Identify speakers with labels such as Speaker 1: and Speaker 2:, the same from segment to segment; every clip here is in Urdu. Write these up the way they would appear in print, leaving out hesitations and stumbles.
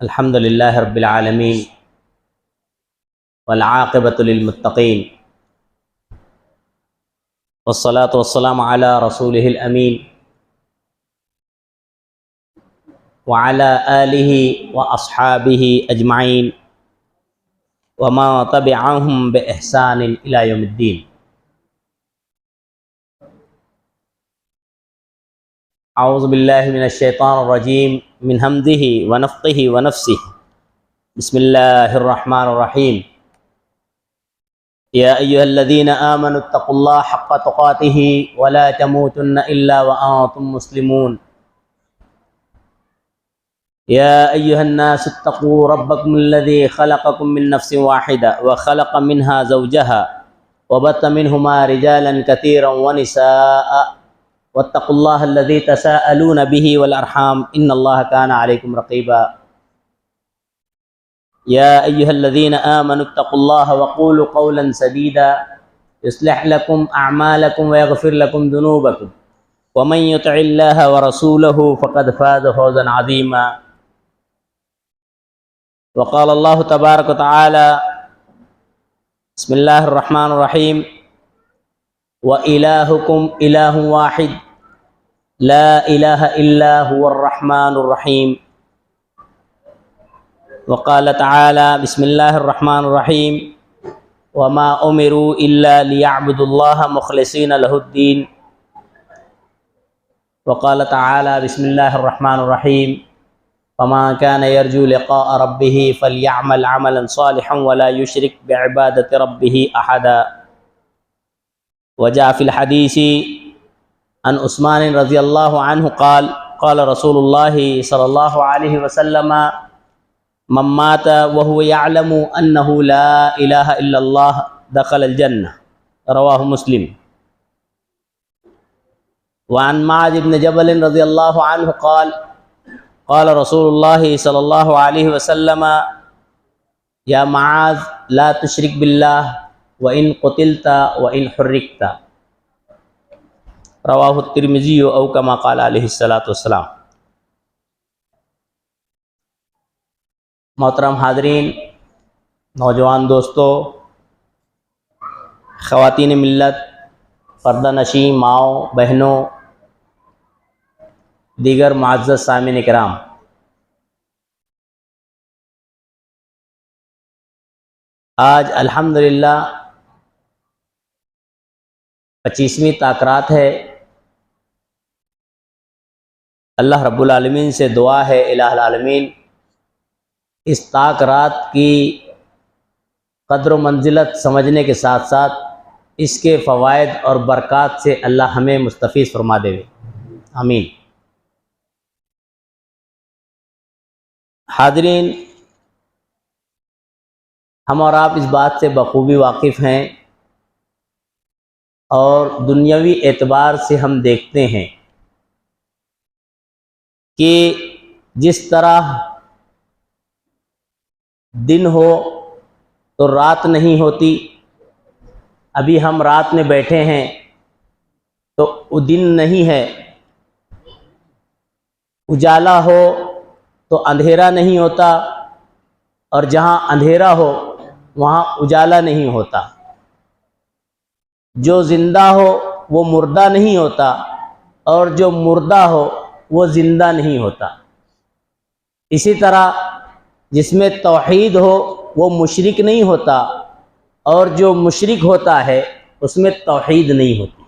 Speaker 1: الحمد للہ رب العالمین والعاقبۃ للمتقین والصلاة والسلام علی رسولہ الامین وعلی آلہ واصحابہ اجمعین وما تبعہم بإحسان الی یوم الدین۔ اعوذ باللہ من الشیطان الرجیم من حمدہ ونفخہ ونفثہ بسم اللہ الرحمن الرحیم۔ یا ایہا الذین آمنوا اتقوا اللہ حق تقاتہ ولا تموتن الا وانتم مسلمون۔ یا ایہا الناس اتقوا ربکم الذی خلقکم من نفس واحدہ وخلق منها زوجہا وبث منہما رجالا کثیرا ونساء واتقوا اللہ الذی تساءلون به والارحام ان اللہ کان علیکم رقیبا۔ یا ایہا الذین آمنوا اتقوا اللہ وقولوا قولا سدیدا یصلح لکم اعمالکم ویغفر لکم ذنوبکم ومن یطع اللہ ورسولہ فقد فاز فوزا عظیما۔ وقال اللہ تبارک وتعالی بسم اللہ الرحمن الرحیم وَإِلَٰهُكُمْ إِلَٰهٌ وَاحِدٌ لَا إِلَٰهَ إِلَّا هُوَ الرَّحْمَٰنُ الرَّحِيمُ۔ وقال تعالی بسم اللہ الرحمن الرحیم وَمَا أُمِرُوا إِلَّا لِيَعْبُدُوا اللَّهَ مُخْلِصِينَ لَهُ الدِّينَ۔ وقال تعالی بسم اللہ الرحمن الرحیم فَمَن كَانَ يَرْجُو لِقَاءَ رَبِّهِ فَلْيَعْمَلْ عَمَلًا صَالِحًا وَلَا يُشْرِكْ بِعِبَادَةِ رَبِّهِ أَحَدًا۔ وجاء في الحديث عن عثمان رضی اللہ عنہ قال قال رسول اللہ صلی اللہ علیہ وسلم من مات وهو يعلم انه لا الہ الا اللہ دخل الجنہ، رواہ مسلم۔ وعن معاذ بن جبل رضی اللہ عنہ قال قال رسول اللہ صلی اللہ علیہ وسلم یا معاذ لا تشرک باللہ وَإِن قُتِلْتَ وَإِن حُرِّقْتَ، رواہ الترمذی او کما قال علیہ الصلوۃ والسلام۔ محترم حاضرین، نوجوان دوستو، خواتین ملت، پردہ نشین ماؤں بہنوں، دیگر معزز سامعین کرام، آج الحمدللہ 25ویں تاکرات ہے۔ اللہ رب العالمین سے دعا ہے الہ العالمین اس تاکرات کی قدر و منزلت سمجھنے کے ساتھ ساتھ اس کے فوائد اور برکات سے اللہ ہمیں مستفیض فرما دے، آمین۔ حاضرین، ہم اور آپ اس بات سے بخوبی واقف ہیں اور دنیاوی اعتبار سے ہم دیکھتے ہیں کہ جس طرح دن ہو تو رات نہیں ہوتی، ابھی ہم رات میں بیٹھے ہیں تو وہ دن نہیں ہے، اجالا ہو تو اندھیرا نہیں ہوتا، اور جہاں اندھیرا ہو وہاں اجالا نہیں ہوتا۔ جو زندہ ہو وہ مردہ نہیں ہوتا، اور جو مردہ ہو وہ زندہ نہیں ہوتا۔ اسی طرح جس میں توحید ہو وہ مشرک نہیں ہوتا، اور جو مشرک ہوتا ہے اس میں توحید نہیں ہوتی۔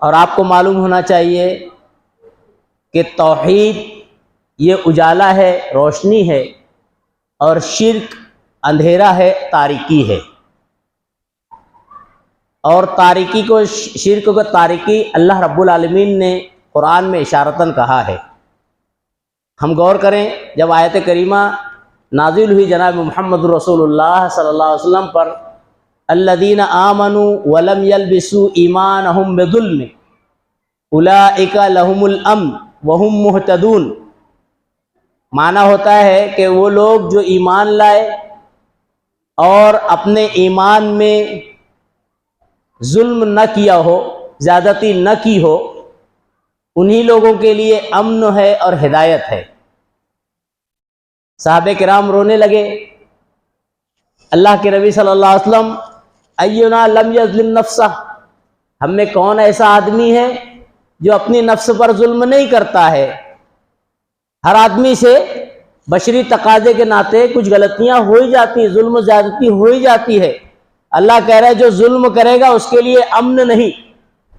Speaker 1: اور آپ کو معلوم ہونا چاہیے کہ توحید یہ اجالا ہے، روشنی ہے، اور شرک اندھیرا ہے، تاریکی ہے۔ اور تاریکی کو، شرک کو تاریکی اللہ رب العالمین نے قرآن میں اشارتاً کہا ہے۔ ہم غور کریں، جب آیت کریمہ نازل ہوئی جناب محمد رسول اللہ صلی اللہ علیہ وسلم پر، الذین آمنوا ولم یلبسوا ایمانہم بظلم اولئک لہم الامن وہم مہتدون، معنی ہوتا ہے کہ وہ لوگ جو ایمان لائے اور اپنے ایمان میں ظلم نہ کیا ہو، زیادتی نہ کی ہو، انہی لوگوں کے لیے امن ہے اور ہدایت ہے۔ صحابہ کرام رونے لگے۔ اللہ کے نبی صلی اللہ علیہ وسلم اینا لم یظلم نفسہ، ہم میں کون ایسا آدمی ہے جو اپنی نفس پر ظلم نہیں کرتا ہے؟ ہر آدمی سے بشری تقاضے کے ناطے کچھ غلطیاں ہو ہی جاتی ہیں، ظلم و زیادتی ہو ہی جاتی ہے۔ اللہ کہہ رہا ہے جو ظلم کرے گا اس کے لیے امن نہیں،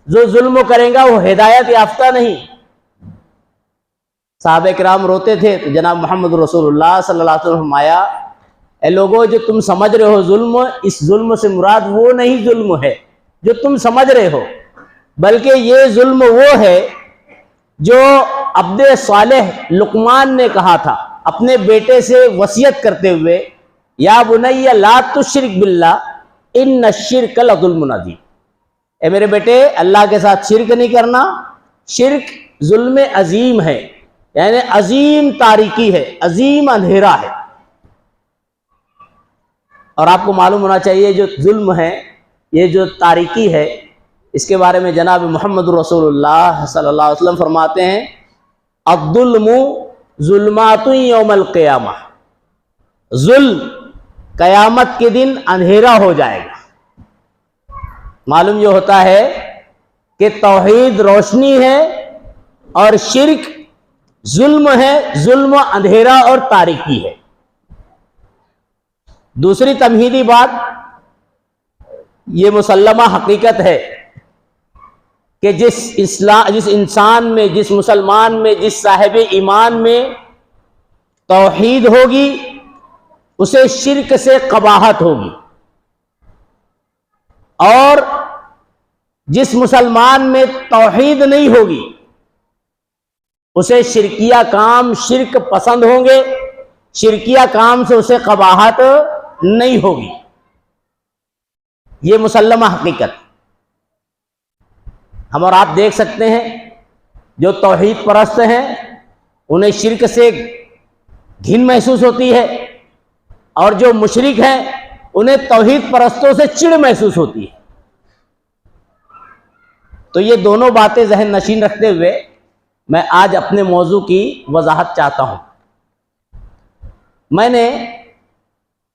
Speaker 1: جو ظلم کرے گا وہ ہدایت یافتہ نہیں۔ صحابہ کرام روتے تھے تو جناب محمد رسول اللہ صلی اللہ علیہ وسلم فرمایا، اے لوگو جو تم سمجھ رہے ہو ظلم، اس ظلم سے مراد وہ نہیں ظلم ہے جو تم سمجھ رہے ہو، بلکہ یہ ظلم وہ ہے جو عبد صالح لقمان نے کہا تھا اپنے بیٹے سے وصیت کرتے ہوئے، یا بنی لا تشرک باللہ ان الشرک لظلم عظیم، اے میرے بیٹے اللہ کے ساتھ شرک نہیں کرنا، شرک ظلم عظیم ہے، یعنی عظیم تاریکی ہے، عظیم اندھیرا ہے۔ اور آپ کو معلوم ہونا چاہیے جو ظلم ہے، یہ جو تاریکی ہے، اس کے بارے میں جناب محمد رسول اللہ صلی اللہ علیہ وسلم فرماتے ہیں، الظلم ظلمات یوم القیامہ، ظلم قیامت کے دن اندھیرا ہو جائے گا۔ معلوم یہ ہوتا ہے کہ توحید روشنی ہے اور شرک ظلم ہے، ظلم اندھیرا اور تاریکی ہے۔ دوسری تمہیدی بات، یہ مسلمہ حقیقت ہے کہ جس انسان میں، جس مسلمان میں، جس صاحب ایمان میں توحید ہوگی اسے شرک سے قباحت ہوگی، اور جس مسلمان میں توحید نہیں ہوگی اسے شرکیہ کام شرک پسند ہوں گے، شرکیہ کام سے اسے قباحت نہیں ہوگی۔ یہ مسلمہ حقیقت ہم اور آپ دیکھ سکتے ہیں، جو توحید پرست ہیں انہیں شرک سے گھن محسوس ہوتی ہے، اور جو مشرک ہیں انہیں توحید پرستوں سے چڑ محسوس ہوتی ہے۔ تو یہ دونوں باتیں ذہن نشین رکھتے ہوئے میں آج اپنے موضوع کی وضاحت چاہتا ہوں۔ میں نے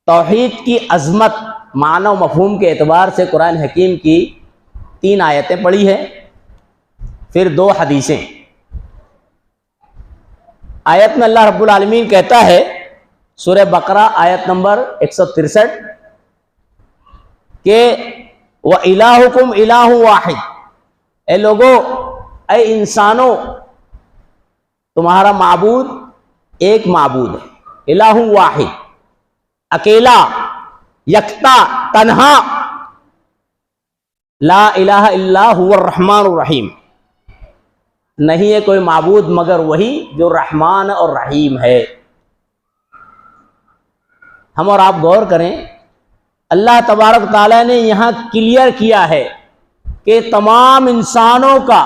Speaker 1: توحید کی عظمت معنی و مفہوم کے اعتبار سے قرآن حکیم کی 3 آیتیں پڑھی ہیں، پھر 2 حدیثیں۔ آیت میں اللہ رب العالمین کہتا ہے، سورہ بقرہ آیت نمبر 163، کہ وَإِلَٰهُكُمْ إِلَٰهٌ وَاحِدٌ، اے لوگو، اے انسانوں، تمہارا معبود ایک معبود ہے، الہ واحد، اکیلا، یکتا، تنہا، لا الہ الا هو الرحمن الرحیم، نہیں ہے کوئی معبود مگر وہی جو رحمان اور رحیم ہے۔ ہم اور آپ غور کریں، اللہ تبارک تعالیٰ نے یہاں کلیئر کیا ہے کہ تمام انسانوں کا،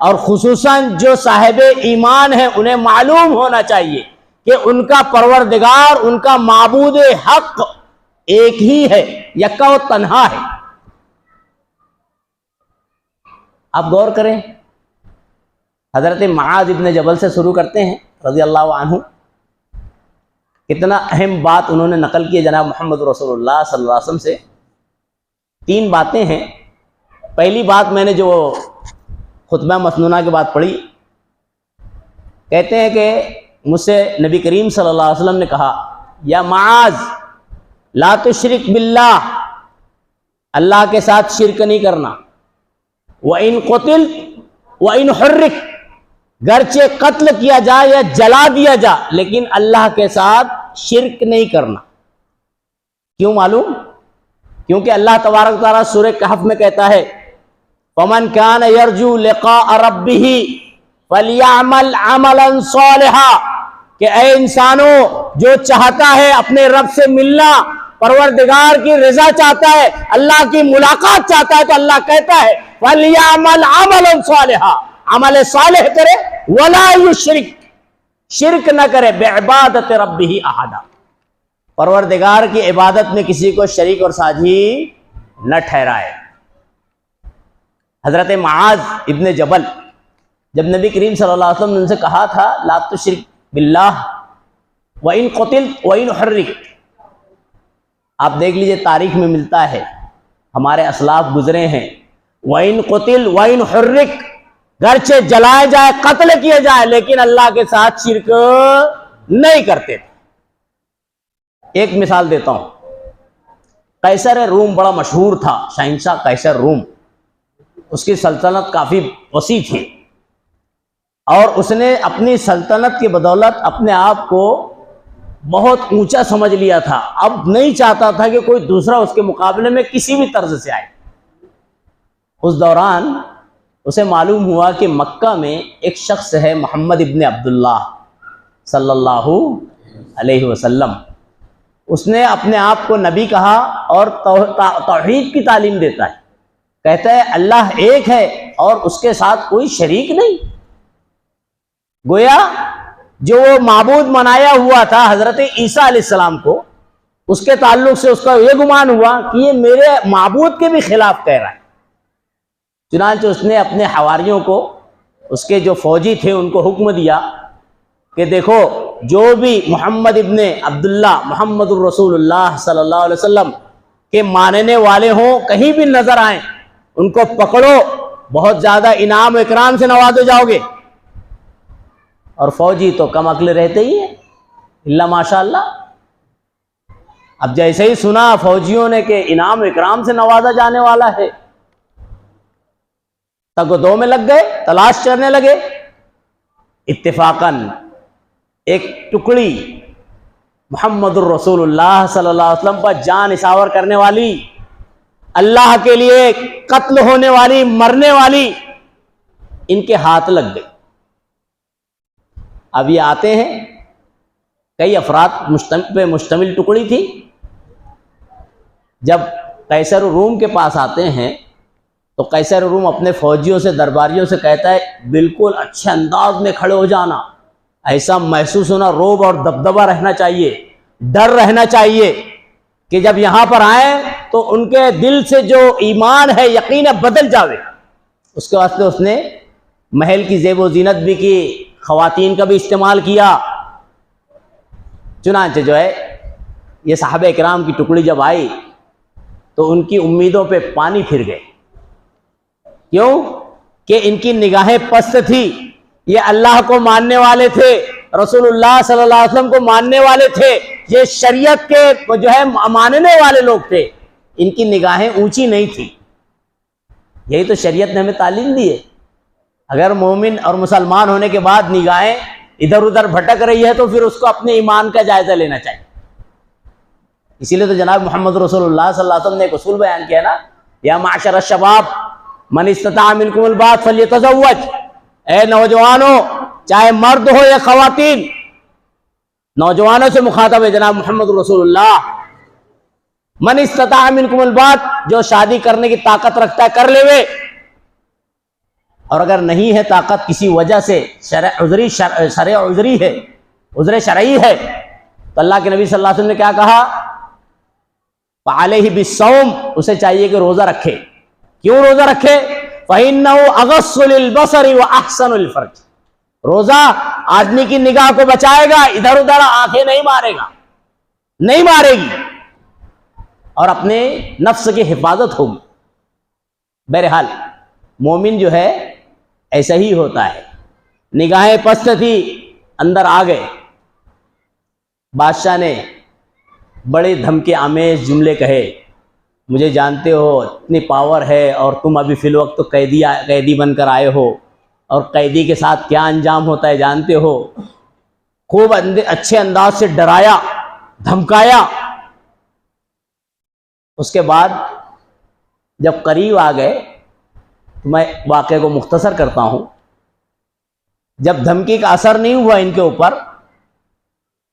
Speaker 1: اور خصوصاً جو صاحب ایمان ہیں، انہیں معلوم ہونا چاہیے کہ ان کا پروردگار، ان کا معبود حق ایک ہی ہے، یکا و تنہا ہے۔ آپ غور کریں، حضرت معاذ ابن جبل سے شروع کرتے ہیں رضی اللہ عنہ، کتنا اہم بات انہوں نے نقل کی ہے جناب محمد رسول اللہ صلی اللہ علیہ وسلم سے۔ 3 باتیں ہیں۔ پہلی بات میں نے جو خطبہ مسنونہ کے بعد پڑھی، کہتے ہیں کہ مجھ سے نبی کریم صلی اللہ علیہ وسلم نے کہا، یا معاذ لا تشرک باللہ، اللہ کے ساتھ شرک نہیں کرنا، وَإِن قُتِلْتَ وَإِنْ حُرِّقْتَ، گرچہ قتل کیا جائے یا جلا دیا جائے لیکن اللہ کے ساتھ شرک نہیں کرنا۔ کیوں معلوم؟ کیونکہ اللہ تبارک تعالیٰ سورہ کہف میں کہتا ہے، فَمَنْ كَانَ يَرْجُو لِقَاءَ رَبِّهِ فَلْيَعْمَلْ عَمَلًا صَالِحًا، کہ اے انسانوں، جو چاہتا ہے اپنے رب سے ملنا، پروردگار کی رضا چاہتا ہے، اللہ کی ملاقات چاہتا ہے، تو اللہ کہتا ہے فَلْيَعْمَلْ عَمَلًا صَالِحًا، عمل صالح کرے، وَلَا يُشْرِكْ، شرک نہ کرے، بِعِبَادَةِ رَبِّهِ أَحَدًا، پروردگار کی عبادت میں کسی کو شریک اور ساجھی نہ ٹھہرائے۔ حضرت معاذ ابن جبل جب نبی کریم صلی اللہ علیہ وسلم نے ان سے کہا تھا لا تشرک باللہ وَإِن قُتِلْتَ وَإِنْ حُرِّقْتَ، آپ دیکھ لیجئے تاریخ میں ملتا ہے، ہمارے اسلاف گزرے ہیں، وَإِن قُتِلْ وَإِنْ حُرِّقْتَ، گرچہ جلائے جائے، قتل کیے جائے، لیکن اللہ کے ساتھ شرک نہیں کرتے تھے۔ ایک مثال دیتا ہوں، قیصر روم بڑا مشہور تھا، شہنشاہ قیصر روم، اس کی سلطنت کافی وسیع تھی، اور اس نے اپنی سلطنت کی بدولت اپنے آپ کو بہت اونچا سمجھ لیا تھا، اب نہیں چاہتا تھا کہ کوئی دوسرا اس کے مقابلے میں کسی بھی طرز سے آئے۔ اس دوران اسے معلوم ہوا کہ مکہ میں ایک شخص ہے محمد ابن عبداللہ صلی اللہ علیہ وسلم، اس نے اپنے آپ کو نبی کہا اور توحید کی تعلیم دیتا ہے، کہتا ہے اللہ ایک ہے اور اس کے ساتھ کوئی شریک نہیں۔ گویا جو وہ معبود منایا ہوا تھا حضرت عیسیٰ علیہ السلام کو، اس کے تعلق سے اس کا یہ گمان ہوا کہ یہ میرے معبود کے بھی خلاف کہہ رہا ہے۔ چنانچہ اس نے اپنے حواریوں کو، اس کے جو فوجی تھے، ان کو حکم دیا کہ دیکھو جو بھی محمد ابن عبداللہ محمد الرسول اللہ صلی اللہ علیہ وسلم کے ماننے والے ہوں، کہیں بھی نظر آئیں، ان کو پکڑو، بہت زیادہ انعام و اکرام سے نوازے جاؤ گے۔ اور فوجی تو کم عقل رہتے ہی ہیں، اللہ ماشاء اللہ۔ اب جیسے ہی سنا فوجیوں نے کہ انعام و اکرام سے نوازا جانے والا ہے، تگ و دو میں لگ گئے، تلاش کرنے لگے۔ اتفاقاً ایک ٹکڑی محمد الرسول اللہ صلی اللہ علیہ وسلم پر جان نثار کرنے والی، اللہ کے لیے قتل ہونے والی، مرنے والی، ان کے ہاتھ لگ گئی۔ اب یہ آتے ہیں، کئی افراد پہ مشتمل ٹکڑی تھی، جب قیصر روم کے پاس آتے ہیں تو قیصر روم اپنے فوجیوں سے، درباریوں سے کہتا ہے بالکل اچھے انداز میں کھڑے ہو جانا، ایسا محسوس ہونا، رعب اور دبدبہ رہنا چاہیے، ڈر رہنا چاہیے کہ جب یہاں پر آئیں تو ان کے دل سے جو ایمان ہے یقین بدل جاوے۔ اس کے واسطے اس نے محل کی زیب و زینت بھی کی، خواتین کا بھی استعمال کیا۔ چنانچہ جو ہے یہ صحابہ کرام کی ٹکڑی جب آئی تو ان کی امیدوں پہ پانی پھر گئے۔ کیوں؟ کہ ان کی نگاہیں پست تھی، یہ اللہ کو ماننے والے تھے، رسول اللہ صلی اللہ علیہ وسلم کو ماننے والے تھے، یہ شریعت کے جو ہے ماننے والے لوگ تھے، ان کی نگاہیں اونچی نہیں تھی۔ یہی تو شریعت نے ہمیں تعلیم دی ہے، اگر مومن اور مسلمان ہونے کے بعد نگاہیں ادھر ادھر بھٹک رہی ہے تو پھر اس کو اپنے ایمان کا جائزہ لینا چاہیے۔ اسی لیے تو جناب محمد رسول اللہ صلی اللہ علیہ وسلم نے ایک اصول بیان کیا نا، یا معاشر الشباب من استطاع منکم الباۃ فلیتزوج، اے نوجوانوں، چاہے مرد ہو یا خواتین، نوجوانوں سے مخاطب ہے جناب محمد رسول اللہ، من استطاع منکم الباۃ، جو شادی کرنے کی طاقت رکھتا ہے کر لے وے، اور اگر نہیں ہے طاقت کسی وجہ سے، شرع عذری ہے، عذر شرعی ہے، تو اللہ کے نبی صلی اللہ علیہ وسلم نے کیا کہا؟ فعلیہ بالصوم، اسے چاہیے کہ روزہ رکھے۔ کیوں روزہ رکھے؟ فإنہ اغض للبصر واحسن للفرج، روزہ آدمی کی نگاہ کو بچائے گا، ادھر ادھر آنکھیں نہیں مارے گا، نہیں مارے گی، اور اپنے نفس کی حفاظت ہوگی۔ بہرحال مومن جو ہے ایسا ہی ہوتا ہے، نگاہیں پست تھی، اندر آ گئے۔ بادشاہ نے بڑے دھمکے آمیز جملے کہے، مجھے جانتے ہو اتنی پاور ہے، اور تم ابھی فی الوقت تو قیدی بن کر آئے ہو، اور قیدی کے ساتھ کیا انجام ہوتا ہے جانتے ہو۔ خوب اچھے انداز سے ڈرایا، دھمکایا۔ اس کے بعد جب قریب آ گئے تو میں واقعے کو مختصر کرتا ہوں، جب دھمکی کا اثر نہیں ہوا ان کے اوپر،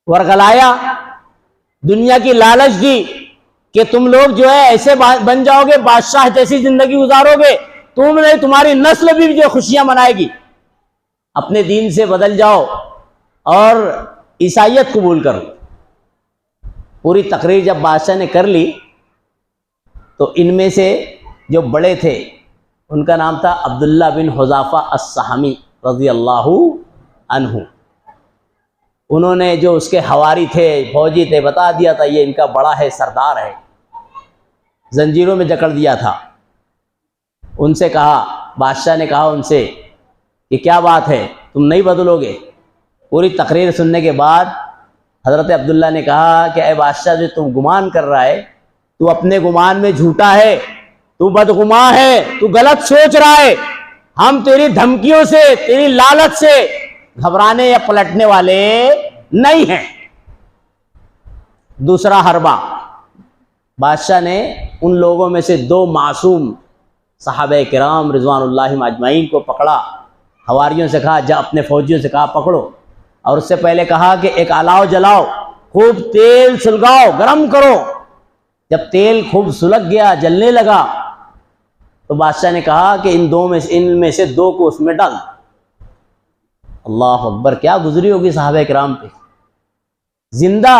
Speaker 1: ورغلایا، دنیا کی لالچ دی کہ تم لوگ جو ہے ایسے بن جاؤ گے، بادشاہ جیسی زندگی گزارو گے، تم نہیں، تمہاری نسل بھی جو خوشیاں منائے گی، اپنے دین سے بدل جاؤ اور عیسائیت قبول کرو۔ پوری تقریر جب بادشاہ نے کر لی تو ان میں سے جو بڑے تھے ان کا نام تھا عبداللہ بن حذافہ السہمی، رضی اللہ عنہ، انہوں نے جو اس کے حواری تھے، فوجی تھے، بتا دیا تھا یہ ان کا بڑا ہے، سردار ہے، زنجیروں میں جکڑ دیا تھا۔ ان سے کہا، بادشاہ نے کہا ان سے کہ کیا بات ہے، تم نہیں بدلو گے؟ پوری تقریر سننے کے بعد حضرت عبداللہ نے کہا کہ اے بادشاہ، جو تم گمان کر رہا ہے تو اپنے گمان میں جھوٹا ہے، تو بدگمان ہے، تو غلط سوچ رہا ہے۔ ہم تیری دھمکیوں سے، تیری لالچ سے گھبرانے یا پلٹنے والے نہیں ہیں۔ دوسرا حربہ، بادشاہ نے ان لوگوں میں سے 2 معصوم صحابہ کرام رضوان اللہ اجمعین کو پکڑا، حواریوں سے کہا، جا اپنے فوجیوں سے کہا پکڑو، اور اس سے پہلے کہا کہ ایک الاؤ جلاؤ، خوب تیل سلگاؤ، گرم کرو۔ جب تیل خوب سلگ گیا، جلنے لگا، تو بادشاہ نے کہا کہ ان میں سے 2 کو اس میں ڈال۔ اللہ اکبر، کیا گزری ہوگی صحابہ کرام پہ۔ زندہ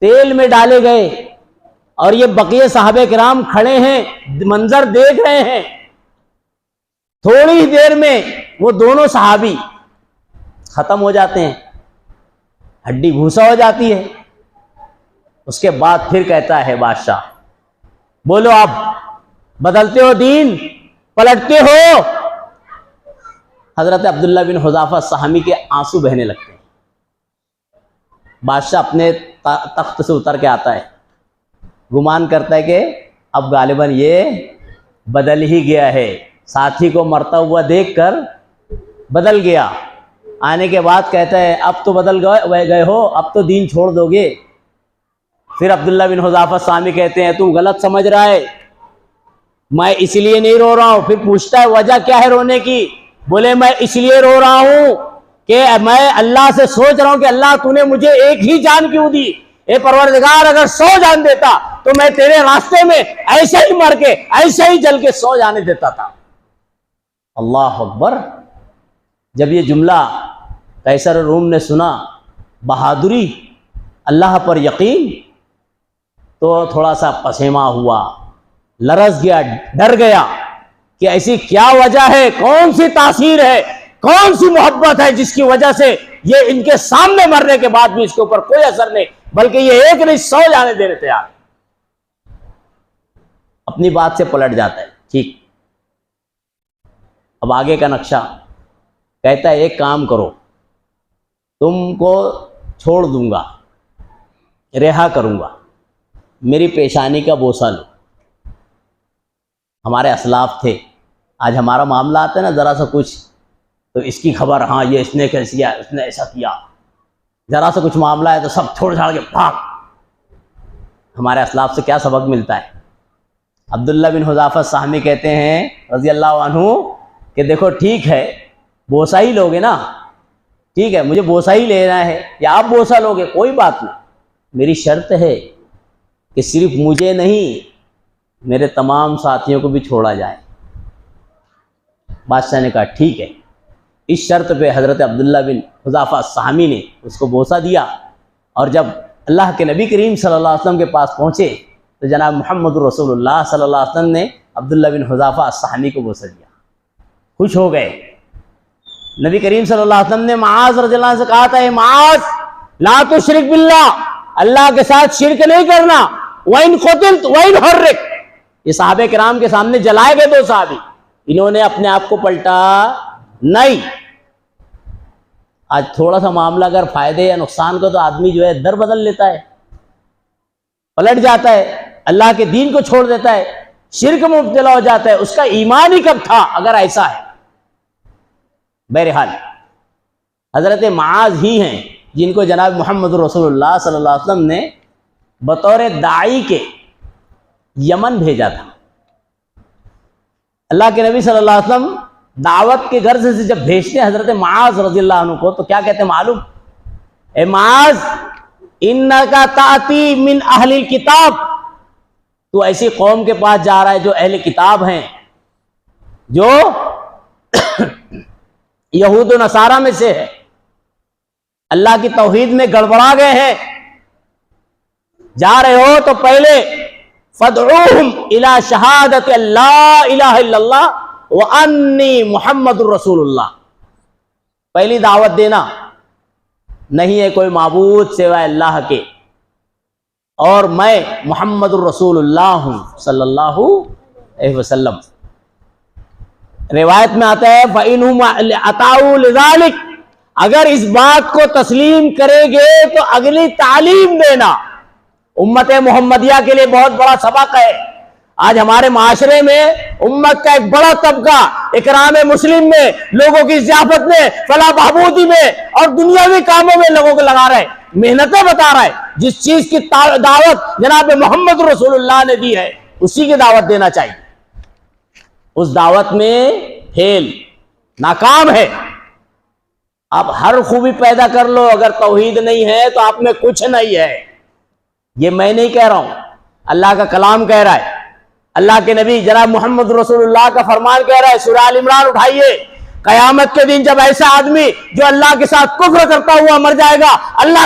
Speaker 1: تیل میں ڈالے گئے، اور یہ بقیہ صحابہ کرام کھڑے ہیں، منظر دیکھ رہے ہیں۔ تھوڑی ہی دیر میں وہ دونوں صحابی ختم ہو جاتے ہیں، ہڈی بھوسا ہو جاتی ہے۔ اس کے بعد پھر کہتا ہے بادشاہ، بولو اب بدلتے ہو دین، پلٹتے ہو؟ حضرت عبداللہ بن حذافہ سہمی کے آنسو بہنے لگتے ہیں۔ بادشاہ اپنے تخت سے اتر کے آتا ہے، گمان کرتا ہے کہ اب غالباً یہ بدل ہی گیا ہے، ساتھی کو مرتا ہوا دیکھ کر بدل گیا۔ آنے کے بعد کہتا ہے اب تو بدل گئے ہو، اب تو دین چھوڑ دو گے؟ پھر عبداللہ بن حذافہ سہمی کہتے ہیں تم غلط سمجھ رہا ہے، میں اس لیے نہیں رو رہا ہوں۔ پھر پوچھتا ہے وجہ کیا ہے رونے کی؟ بولے میں اس لیے رو رہا ہوں کہ میں اللہ سے سوچ رہا ہوں کہ اللہ تو نے مجھے ایک ہی جان کیوں دی؟ اے پروردگار، اگر 100 جان دیتا تو میں تیرے راستے میں ایسے ہی مر کے، ایسے ہی جل کے 100 جانے دیتا تھا۔ اللہ اکبر۔ جب یہ جملہ قیصر روم نے سنا، بہادری، اللہ پر یقین، تو تھوڑا سا پسیما ہوا، لرز گیا، ڈر گیا کہ ایسی کیا وجہ ہے، کون سی تاثیر ہے، کون سی محبت ہے جس کی وجہ سے یہ ان کے سامنے مرنے کے بعد بھی اس کے اوپر کوئی اثر نہیں، بلکہ یہ ایک نہیں 100 جانے دینے تیار۔ اپنی بات سے پلٹ جاتا ہے۔ ٹھیک، اب آگے کا نقشہ کہتا ہے ایک کام کرو، تم کو چھوڑ دوں گا، رہا کروں گا، میری پیشانی کا بوسہ لو۔ ہمارے اسلاف تھے، آج ہمارا معاملہ آتا ہے نا ذرا سا کچھ تو اس کی خبر، ہاں یہ اس نے کیسے کیا، اس نے ایسا کیا، ذرا سا کچھ معاملہ ہے تو سب چھوڑ چھاڑ کے بھاگ۔ ہمارے اسلاف سے کیا سبق ملتا ہے؟ عبداللہ بن حذافہ سہمی کہتے ہیں رضی اللہ عنہ کہ دیکھو ٹھیک ہے، بوسہ ہی لوگے نا، ٹھیک ہے مجھے بوسہ ہی لینا ہے یا آپ بوسہ لوگے، کوئی بات نہیں، میری شرط ہے کہ صرف مجھے نہیں میرے تمام ساتھیوں کو بھی چھوڑا جائے۔ بادشاہ نے کہا ٹھیک ہے۔ اس شرط پہ حضرت عبداللہ بن حذافہ سہمی نے اس کو بوسہ دیا، اور جب اللہ کے نبی کریم صلی اللہ علیہ وسلم کے پاس پہنچے تو جناب محمد رسول اللہ صلی اللہ علیہ وسلم نے عبداللہ بن حذافہ سہمی کو بوسہ دیا، خوش ہو گئے۔ نبی کریم صلی اللہ علیہ وسلم نے معاذ رضی اللہ عنہ سے کہا تھا اے معاذ لا تشرک باللہ، اللہ کے ساتھ شرک نہیں کرنا، وَإِن قُتِلْتَ وَإِنْ حُرِّقْتَ۔ یہ صحابہ کرام کے سامنے جلائے گئے 2 صحابی، انہوں نے اپنے آپ کو پلٹا نہیں۔ آج تھوڑا سا معاملہ اگر فائدے یا نقصان کو تو آدمی جو ہے در بدل لیتا ہے، پلٹ جاتا ہے، اللہ کے دین کو چھوڑ دیتا ہے، شرک میں مبتلا ہو جاتا ہے۔ اس کا ایمان ہی کب تھا اگر ایسا ہے؟ بہرحال حضرت معاذ ہی ہیں جن کو جناب محمد رسول اللہ صلی اللہ علیہ وسلم نے بطور داعی کے یمن بھیجا تھا۔ اللہ کے نبی صلی اللہ علیہ وسلم دعوت کے غرض سے جب بھیجتے ہیں حضرت معاذ رضی اللہ عنہ کو، تو کیا کہتے ہیں معلوم؟ اے معاذ انکا تاتی من اہل الکتاب، تو ایسی قوم کے پاس جا رہا ہے جو اہل کتاب ہیں، جو یہود و نصارہ میں سے ہے، اللہ کی توحید میں گڑبڑا گئے ہیں، جا رہے ہو تو پہلے فدعوہم الی شہادت لا الہ الا اللہ وانی محمد الرسول اللہ، پہلی دعوت دینا نہیں ہے کوئی معبود سوائے اللہ کے، اور میں محمد الرسول اللہ ہوں صلی اللہ علیہ وسلم۔ روایت میں آتا ہے فَإِنْهُمْ أَطَاعُوا لِذَلِكَ، اگر اس بات کو تسلیم کرے گے تو اگلی تعلیم دینا۔ امت محمدیہ کے لیے بہت بڑا سبق ہے۔ آج ہمارے معاشرے میں امت کا ایک بڑا طبقہ اکرام مسلم میں، لوگوں کی ضیافت میں، فلاح بہبودی میں اور دنیاوی کاموں میں لوگوں کو لگا رہا ہے، محنتیں بتا رہا ہے۔ جس چیز کی دعوت جناب محمد رسول اللہ نے دی ہے اسی کی دعوت دینا چاہیے۔ اس دعوت میں فیل، ناکام ہے۔ آپ ہر خوبی پیدا کر لو، اگر توحید نہیں ہے تو آپ میں کچھ نہیں ہے۔ یہ میں نہیں کہہ رہا ہوں، اللہ کا کلام کہہ رہا ہے، اللہ کے نبی جناب محمد رسول اللہ کا فرمان کہہ رہا ہے۔ سورہ آل عمران اٹھائیے، قیامت کے دن جب ایسا آدمی جو اللہ کے ساتھ کفر کرتا ہوا مر جائے گا، اللہ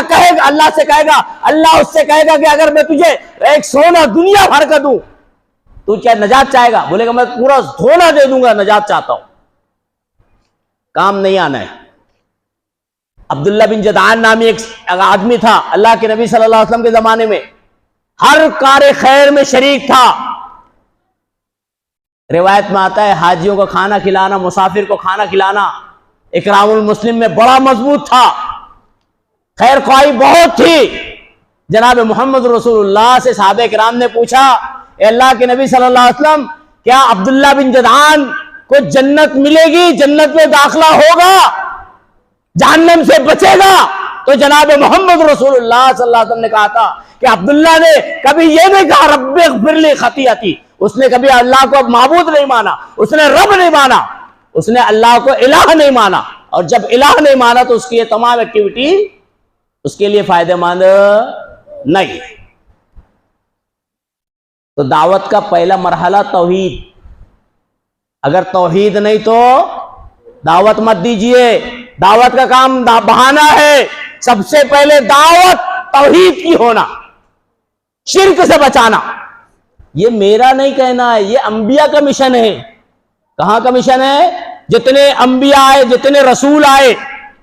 Speaker 1: سے کہے گا، اللہ اس سے کہے گا کہ اگر میں تجھے ایک سونا دنیا بھر کا دوں تو کیا نجات چاہے گا؟ بولے گا میں پورا سونا دے دوں گا، نجات چاہتا ہوں۔ کام نہیں آنا ہے۔ عبداللہ بن جدعان نامی ایک آدمی تھا اللہ کے نبی صلی اللہ علیہ وسلم کے زمانے میں، ہر کار خیر میں شریک تھا۔ روایت میں آتا ہے حاجیوں کو کھانا کھلانا، مسافر کو کھانا کھلانا اکرام المسلم میں بڑا مضبوط تھا، خیر خواہی بہت تھی۔ جناب محمد رسول اللہ سے صحابہ کرام نے پوچھا، اے اللہ کے نبی صلی اللہ علیہ وسلم، کیا عبداللہ بن جدعان کو جنت ملے گی، جنت میں داخلہ ہوگا، جہنم سے بچے گا؟ تو جناب محمد رسول اللہ صلی اللہ علیہ وسلم نے کہا تھا کہ عبداللہ نے کبھی یہ نہیں کہا رب اغفر لی خطیئتی، اس نے کبھی اللہ کو معبود نہیں مانا، اس نے رب نہیں مانا، اس نے اللہ کو الہ نہیں مانا، اور جب الہ نہیں مانا تو اس کی یہ تمام ایکٹیویٹی اس کے لیے فائدہ مند نہیں۔ تو دعوت کا پہلا مرحلہ توحید، اگر توحید نہیں تو دعوت مت دیجئے۔ دعوت کا کام بہانہ ہے، سب سے پہلے دعوت توحید کی ہونا، شرک سے بچانا۔ یہ میرا نہیں کہنا ہے، یہ انبیاء کا مشن ہے۔ کہاں کا مشن ہے؟ جتنے انبیاء آئے، جتنے رسول آئے،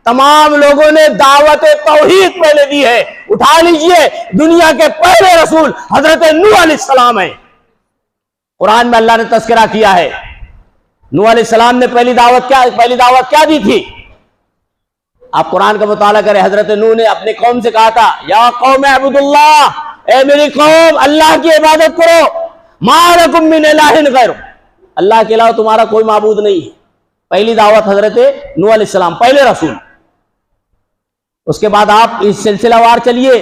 Speaker 1: تمام لوگوں نے دعوت توحید پہلے دی ہے۔ اٹھا لیجئے، دنیا کے پہلے رسول حضرت نوح علیہ السلام ہے۔ قرآن میں اللہ نے تذکرہ کیا ہے، نوح علیہ السلام نے پہلی دعوت کیا دی تھی؟ آپ قرآن کا مطالعہ کریں، حضرت نوح نے اپنی قوم سے کہا تھا یا قوم اعبدوا اللہ، اے میری قوم اللہ کی عبادت کرو، ما لکم من الہ غیرہ، اللہ کے علاوہ تمہارا کوئی معبود نہیں ہے۔ پہلی دعوت حضرت نوح علیہ السلام، پہلے رسول۔ اس کے بعد آپ اس سلسلہ وار چلیے،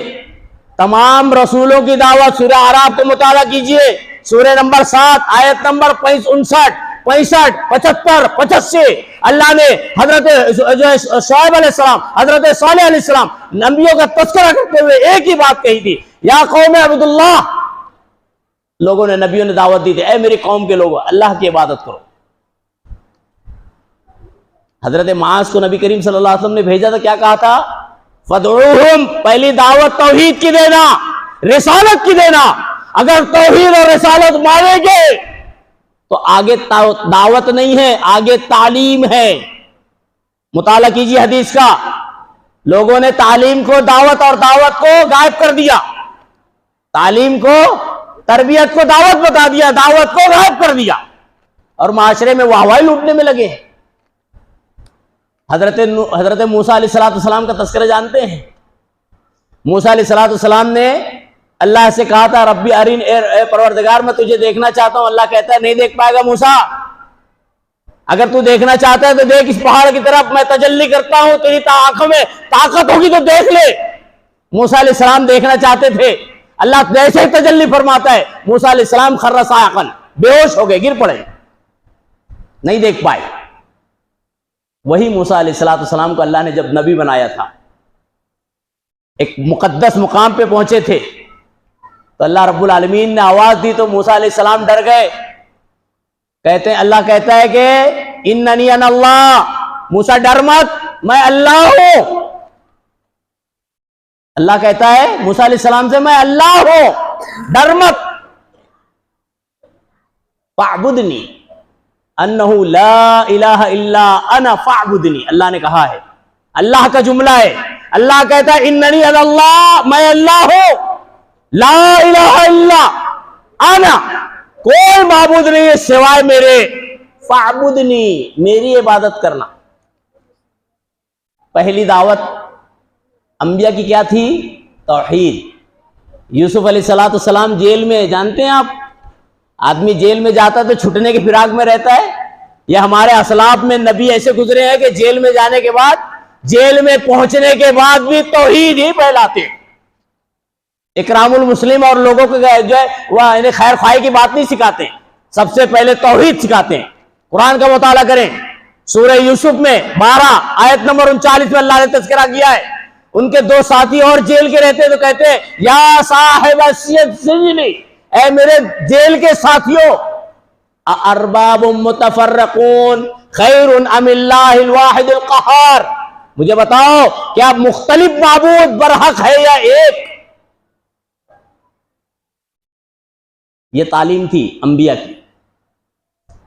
Speaker 1: تمام رسولوں کی دعوت سورہ اعراف کو مطالعہ کیجئے، سورہ نمبر 7 آیت نمبر 59 65 75 85 اللہ نے حضرت شعیب علیہ السلام، حضرت صالح علیہ السلام نبیوں کا تذکرہ کرتے ہوئے ایک ہی بات کہی تھی، یا قوم اعبدوا اللہ۔ لوگوں نے، نبیوں نے دعوت دی تھی، اے میری قوم کے لوگوں اللہ کی عبادت کرو۔ حضرت معاذ کو نبی کریم صلی اللہ علیہ وسلم نے بھیجا تھا، کیا کہا تھا؟ فدعوہم، پہلی دعوت توحید کی دینا، رسالت کی دینا۔ اگر توحید اور رسالت مانیں گے تو آگے دعوت نہیں ہے، آگے تعلیم ہے۔ مطالعہ کیجیے حدیث کا، لوگوں نے تعلیم کو دعوت اور دعوت کو غائب کر دیا، تعلیم کو تربیت کو دعوت بتا دیا، دعوت کو غائب کر دیا، اور معاشرے میں واہوائی لوٹنے میں لگے۔ حضرت موسیٰ علیہ السلام کا تذکرہ جانتے ہیں؟ موسیٰ علیہ السلام نے اللہ سے کہا تھا ربی ارین، اے پروردگار میں تجھے دیکھنا چاہتا ہوں۔ اللہ کہتا ہے نہیں دیکھ پائے گا موسیٰ، اگر تو دیکھنا چاہتا ہے تو دیکھ اس پہاڑ کی طرف، میں تجلی کرتا ہوں، تیری آنکھوں میں طاقت ہوگی تو دیکھ لے۔ موسیٰ علیہ السلام دیکھنا چاہتے تھے، اللہ جیسے ہی تجلی فرماتا ہے موسیٰ علیہ السلام خر صاعقا، بے ہوش ہو گئے، گر پڑے، نہیں دیکھ پائے۔ وہی موسیٰ علیہ السلام کو اللہ نے جب نبی بنایا تھا، ایک مقدس مقام پہ پہنچے تھے، تو اللہ رب العالمین نے آواز دی تو موسیٰ علیہ السلام ڈر گئے۔ کہتے ہیں، اللہ کہتا ہے کہ اننی انا اللہ، موسیٰ ڈر مت، میں اللہ ہوں۔ اللہ کہتا ہے موسیٰ علیہ السلام سے میں اللہ ہوں، ڈر مت۔ فاعبدنی انہ لا الہ الا انا فاعبدنی، اللہ نے کہا ہے اللہ کا جملہ ہے. اللہ کہتا ہے اننی انا اللہ, میں اللہ ہوں, لا الہ الا انا, کوئی معبود نہیں ہے سوائے میرے, فاعبدنی, میری عبادت کرنا. پہلی دعوت انبیاء کی کیا تھی؟ توحید. یوسف علیہ السلام جیل میں, جانتے ہیں آپ, آدمی جیل میں جاتا تو چھٹنے کی فراق میں رہتا ہے. یہ ہمارے اسلاف میں نبی ایسے گزرے ہیں کہ جیل میں جانے کے بعد, جیل میں پہنچنے کے بعد بھی توحید ہی پھیلاتے. اکرام المسلم اور لوگوں کو جو ہے وہ انہیں خیر خواہی کی بات نہیں سکھاتے, سب سے پہلے توحید سکھاتے ہیں. قرآن کا مطالعہ کریں, سورہ یوسف میں 12 آیت نمبر 39 میں اللہ نے تذکرہ کیا ہے. ان کے دو ساتھی اور جیل کے رہتے تو کہتے ہیں یا صاحب السجن, اے میرے جیل کے ساتھیوں, ارباب متفرقون خیر ام اللہ الواحد القہار, مجھے بتاؤ کیا مختلف معبود برحق ہے یا ایک؟ یہ تعلیم تھی انبیاء کی.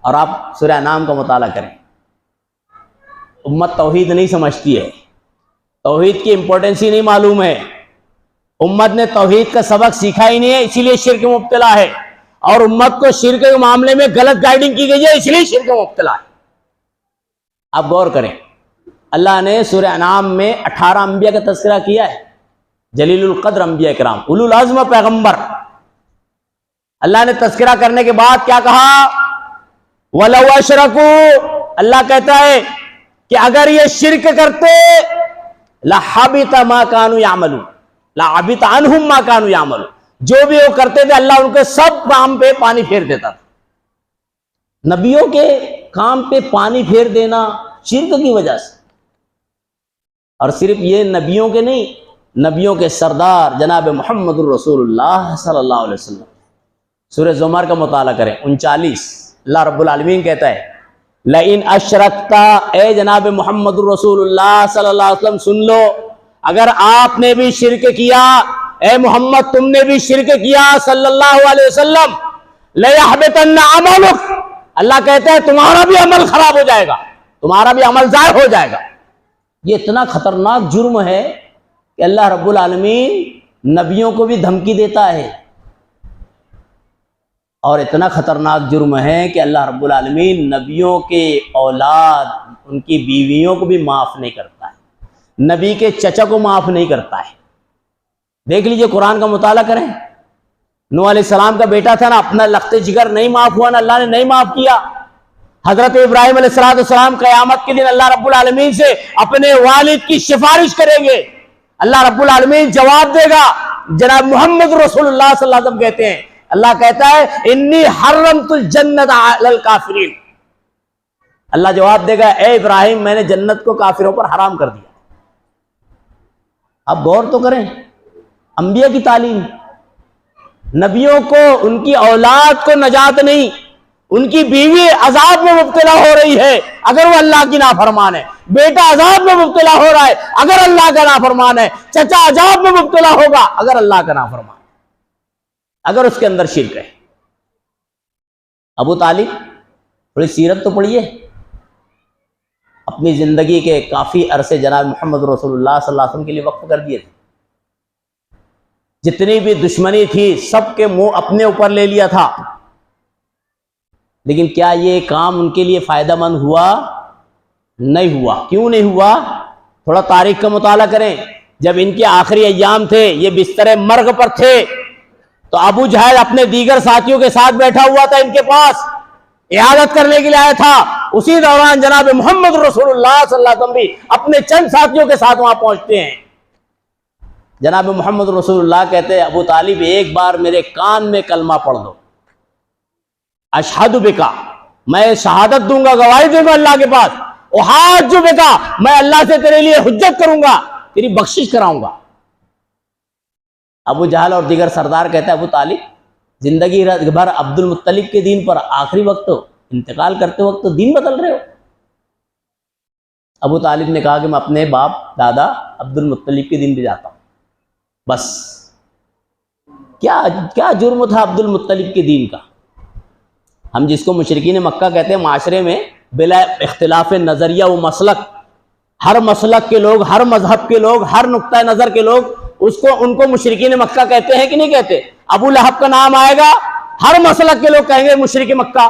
Speaker 1: اور آپ سورہ انعام کا مطالعہ کریں, امت توحید نہیں سمجھتی ہے, توحید کی امپورٹنس ہی نہیں معلوم ہے. امت نے توحید کا سبق سیکھا ہی نہیں ہے, اسی لیے شرک میں مبتلا ہے. اور امت کو شرک کے معاملے میں غلط گائیڈنگ کی گئی ہے, اس لیے شرک میں مبتلا ہے. آپ غور کریں, اللہ نے سورہ انعام میں 18 انبیاء کا تذکرہ کیا ہے, جلیل القدر انبیاء کرام, اولو العزم پیغمبر. اللہ نے تذکرہ کرنے کے بعد کیا کہا؟ وَلَوْ أَشْرَكُوا, اللہ کہتا ہے کہ اگر یہ شرک کرتے لَحَبِطَ مَا كَانُوا يَعْمَلُونَ, لَحَبِطَ عَنْهُمْ مَا كَانُوا يَعْمَلُونَ, جو بھی وہ کرتے تھے اللہ ان کے سب کام پہ پانی پھیر دیتا تھا. نبیوں کے کام پہ پانی پھیر دینا شرک کی وجہ سے. اور صرف یہ نبیوں کے نہیں, نبیوں کے سردار جناب محمد الرسول اللہ صلی اللہ علیہ وسلم. سورہ زمر کا مطالعہ کریں 39, اللہ رب العالمین کہتا ہے لئن اشرکتا, اے جناب محمد الرسول اللہ صلی اللہ علیہ وسلم سن لو, اگر آپ نے بھی شرک کیا, اے محمد تم نے بھی شرک کیا صلی اللہ علیہ وسلم, لَيَحْبِطَنَّ عَمَلُكَ, اللہ کہتا ہے تمہارا بھی عمل خراب ہو جائے گا, تمہارا بھی عمل ضائع ہو جائے گا. یہ اتنا خطرناک جرم ہے کہ اللہ رب العالمین نبیوں کو بھی دھمکی دیتا ہے. اور اتنا خطرناک جرم ہے کہ اللہ رب العالمین نبیوں کے اولاد, ان کی بیویوں کو بھی معاف نہیں کرتا ہے, نبی کے چچا کو معاف نہیں کرتا ہے. دیکھ لیجئے, قرآن کا مطالعہ کریں, نوح علیہ السلام کا بیٹا تھا نا, اپنا لخت جگر نہیں معاف ہوا نا, اللہ نے نہیں معاف کیا. حضرت ابراہیم علیہ السلام قیامت کے دن اللہ رب العالمین سے اپنے والد کی سفارش کریں گے, اللہ رب العالمین جواب دے گا. جناب محمد رسول اللہ صلی اللہ علیہ وسلم کہتے ہیں, اللہ کہتا ہے انی حرمت الجنت علی الکافرین, اللہ جواب دے گا اے ابراہیم میں نے جنت کو کافروں پر حرام کر دیا. اب غور تو کریں, انبیاء کی تعلیم, نبیوں کو ان کی اولاد کو نجات نہیں, ان کی بیوی عذاب میں مبتلا ہو رہی ہے اگر وہ اللہ کی نافرمان ہے, بیٹا عذاب میں مبتلا ہو رہا ہے اگر اللہ کا نافرمان ہے, چچا عذاب میں مبتلا ہوگا اگر اللہ کا نافرمان, اگر اس کے اندر شرک ہے. ابو طالب, تھوڑی سیرت تو پڑھیے, اپنی زندگی کے کافی عرصے جناب محمد رسول اللہ صلی اللہ علیہ وسلم کے لیے وقف کر دیے تھے. جتنی بھی دشمنی تھی سب کے منہ اپنے اوپر لے لیا تھا, لیکن کیا یہ کام ان کے لیے فائدہ مند ہوا؟ نہیں ہوا. کیوں نہیں ہوا؟ تھوڑا تاریخ کا مطالعہ کریں. جب ان کے آخری ایام تھے, یہ بستر مرگ پر تھے, تو ابو جہل اپنے دیگر ساتھیوں کے ساتھ بیٹھا ہوا تھا, ان کے پاس عیادت کرنے کے لیے آیا تھا. اسی دوران جناب محمد رسول اللہ صلی اللہ علیہ وسلم بھی اپنے چند ساتھیوں کے ساتھ وہاں پہنچتے ہیں. جناب محمد رسول اللہ کہتے ہیں ابو طالب ایک بار میرے کان میں کلمہ پڑھ دو, اشہد بکا, میں شہادت دوں گا, گواہی دوں گا اللہ کے پاس, احاج بکا, میں اللہ سے تیرے لیے حجت کروں گا, تیری بخشش کراؤں گا. ابو جہل اور دیگر سردار کہتا ہے ابو طالب زندگی بھر عبد المطلب کے دین پر, آخری وقت انتقال کرتے وقت دین بدل رہے ہو. ابو طالب نے کہا کہ میں اپنے باپ دادا عبد المطلب کے دین پہ جاتا ہوں. بس کیا جرم تھا عبد المطلب کے دین کا؟ ہم جس کو مشرکین مکہ کہتے ہیں, معاشرے میں بلا اختلاف نظریہ و مسلک ہر مسلک کے لوگ، ہر مذہب کے لوگ، ہر نقطہ نظر کے لوگ ان کو مشرکین مکہ کہتے ہیں کہ نہیں کہتے؟ ابو لہب کا نام آئے گا، ہر مسلک کے لوگ کہیں گے مشرک مکہ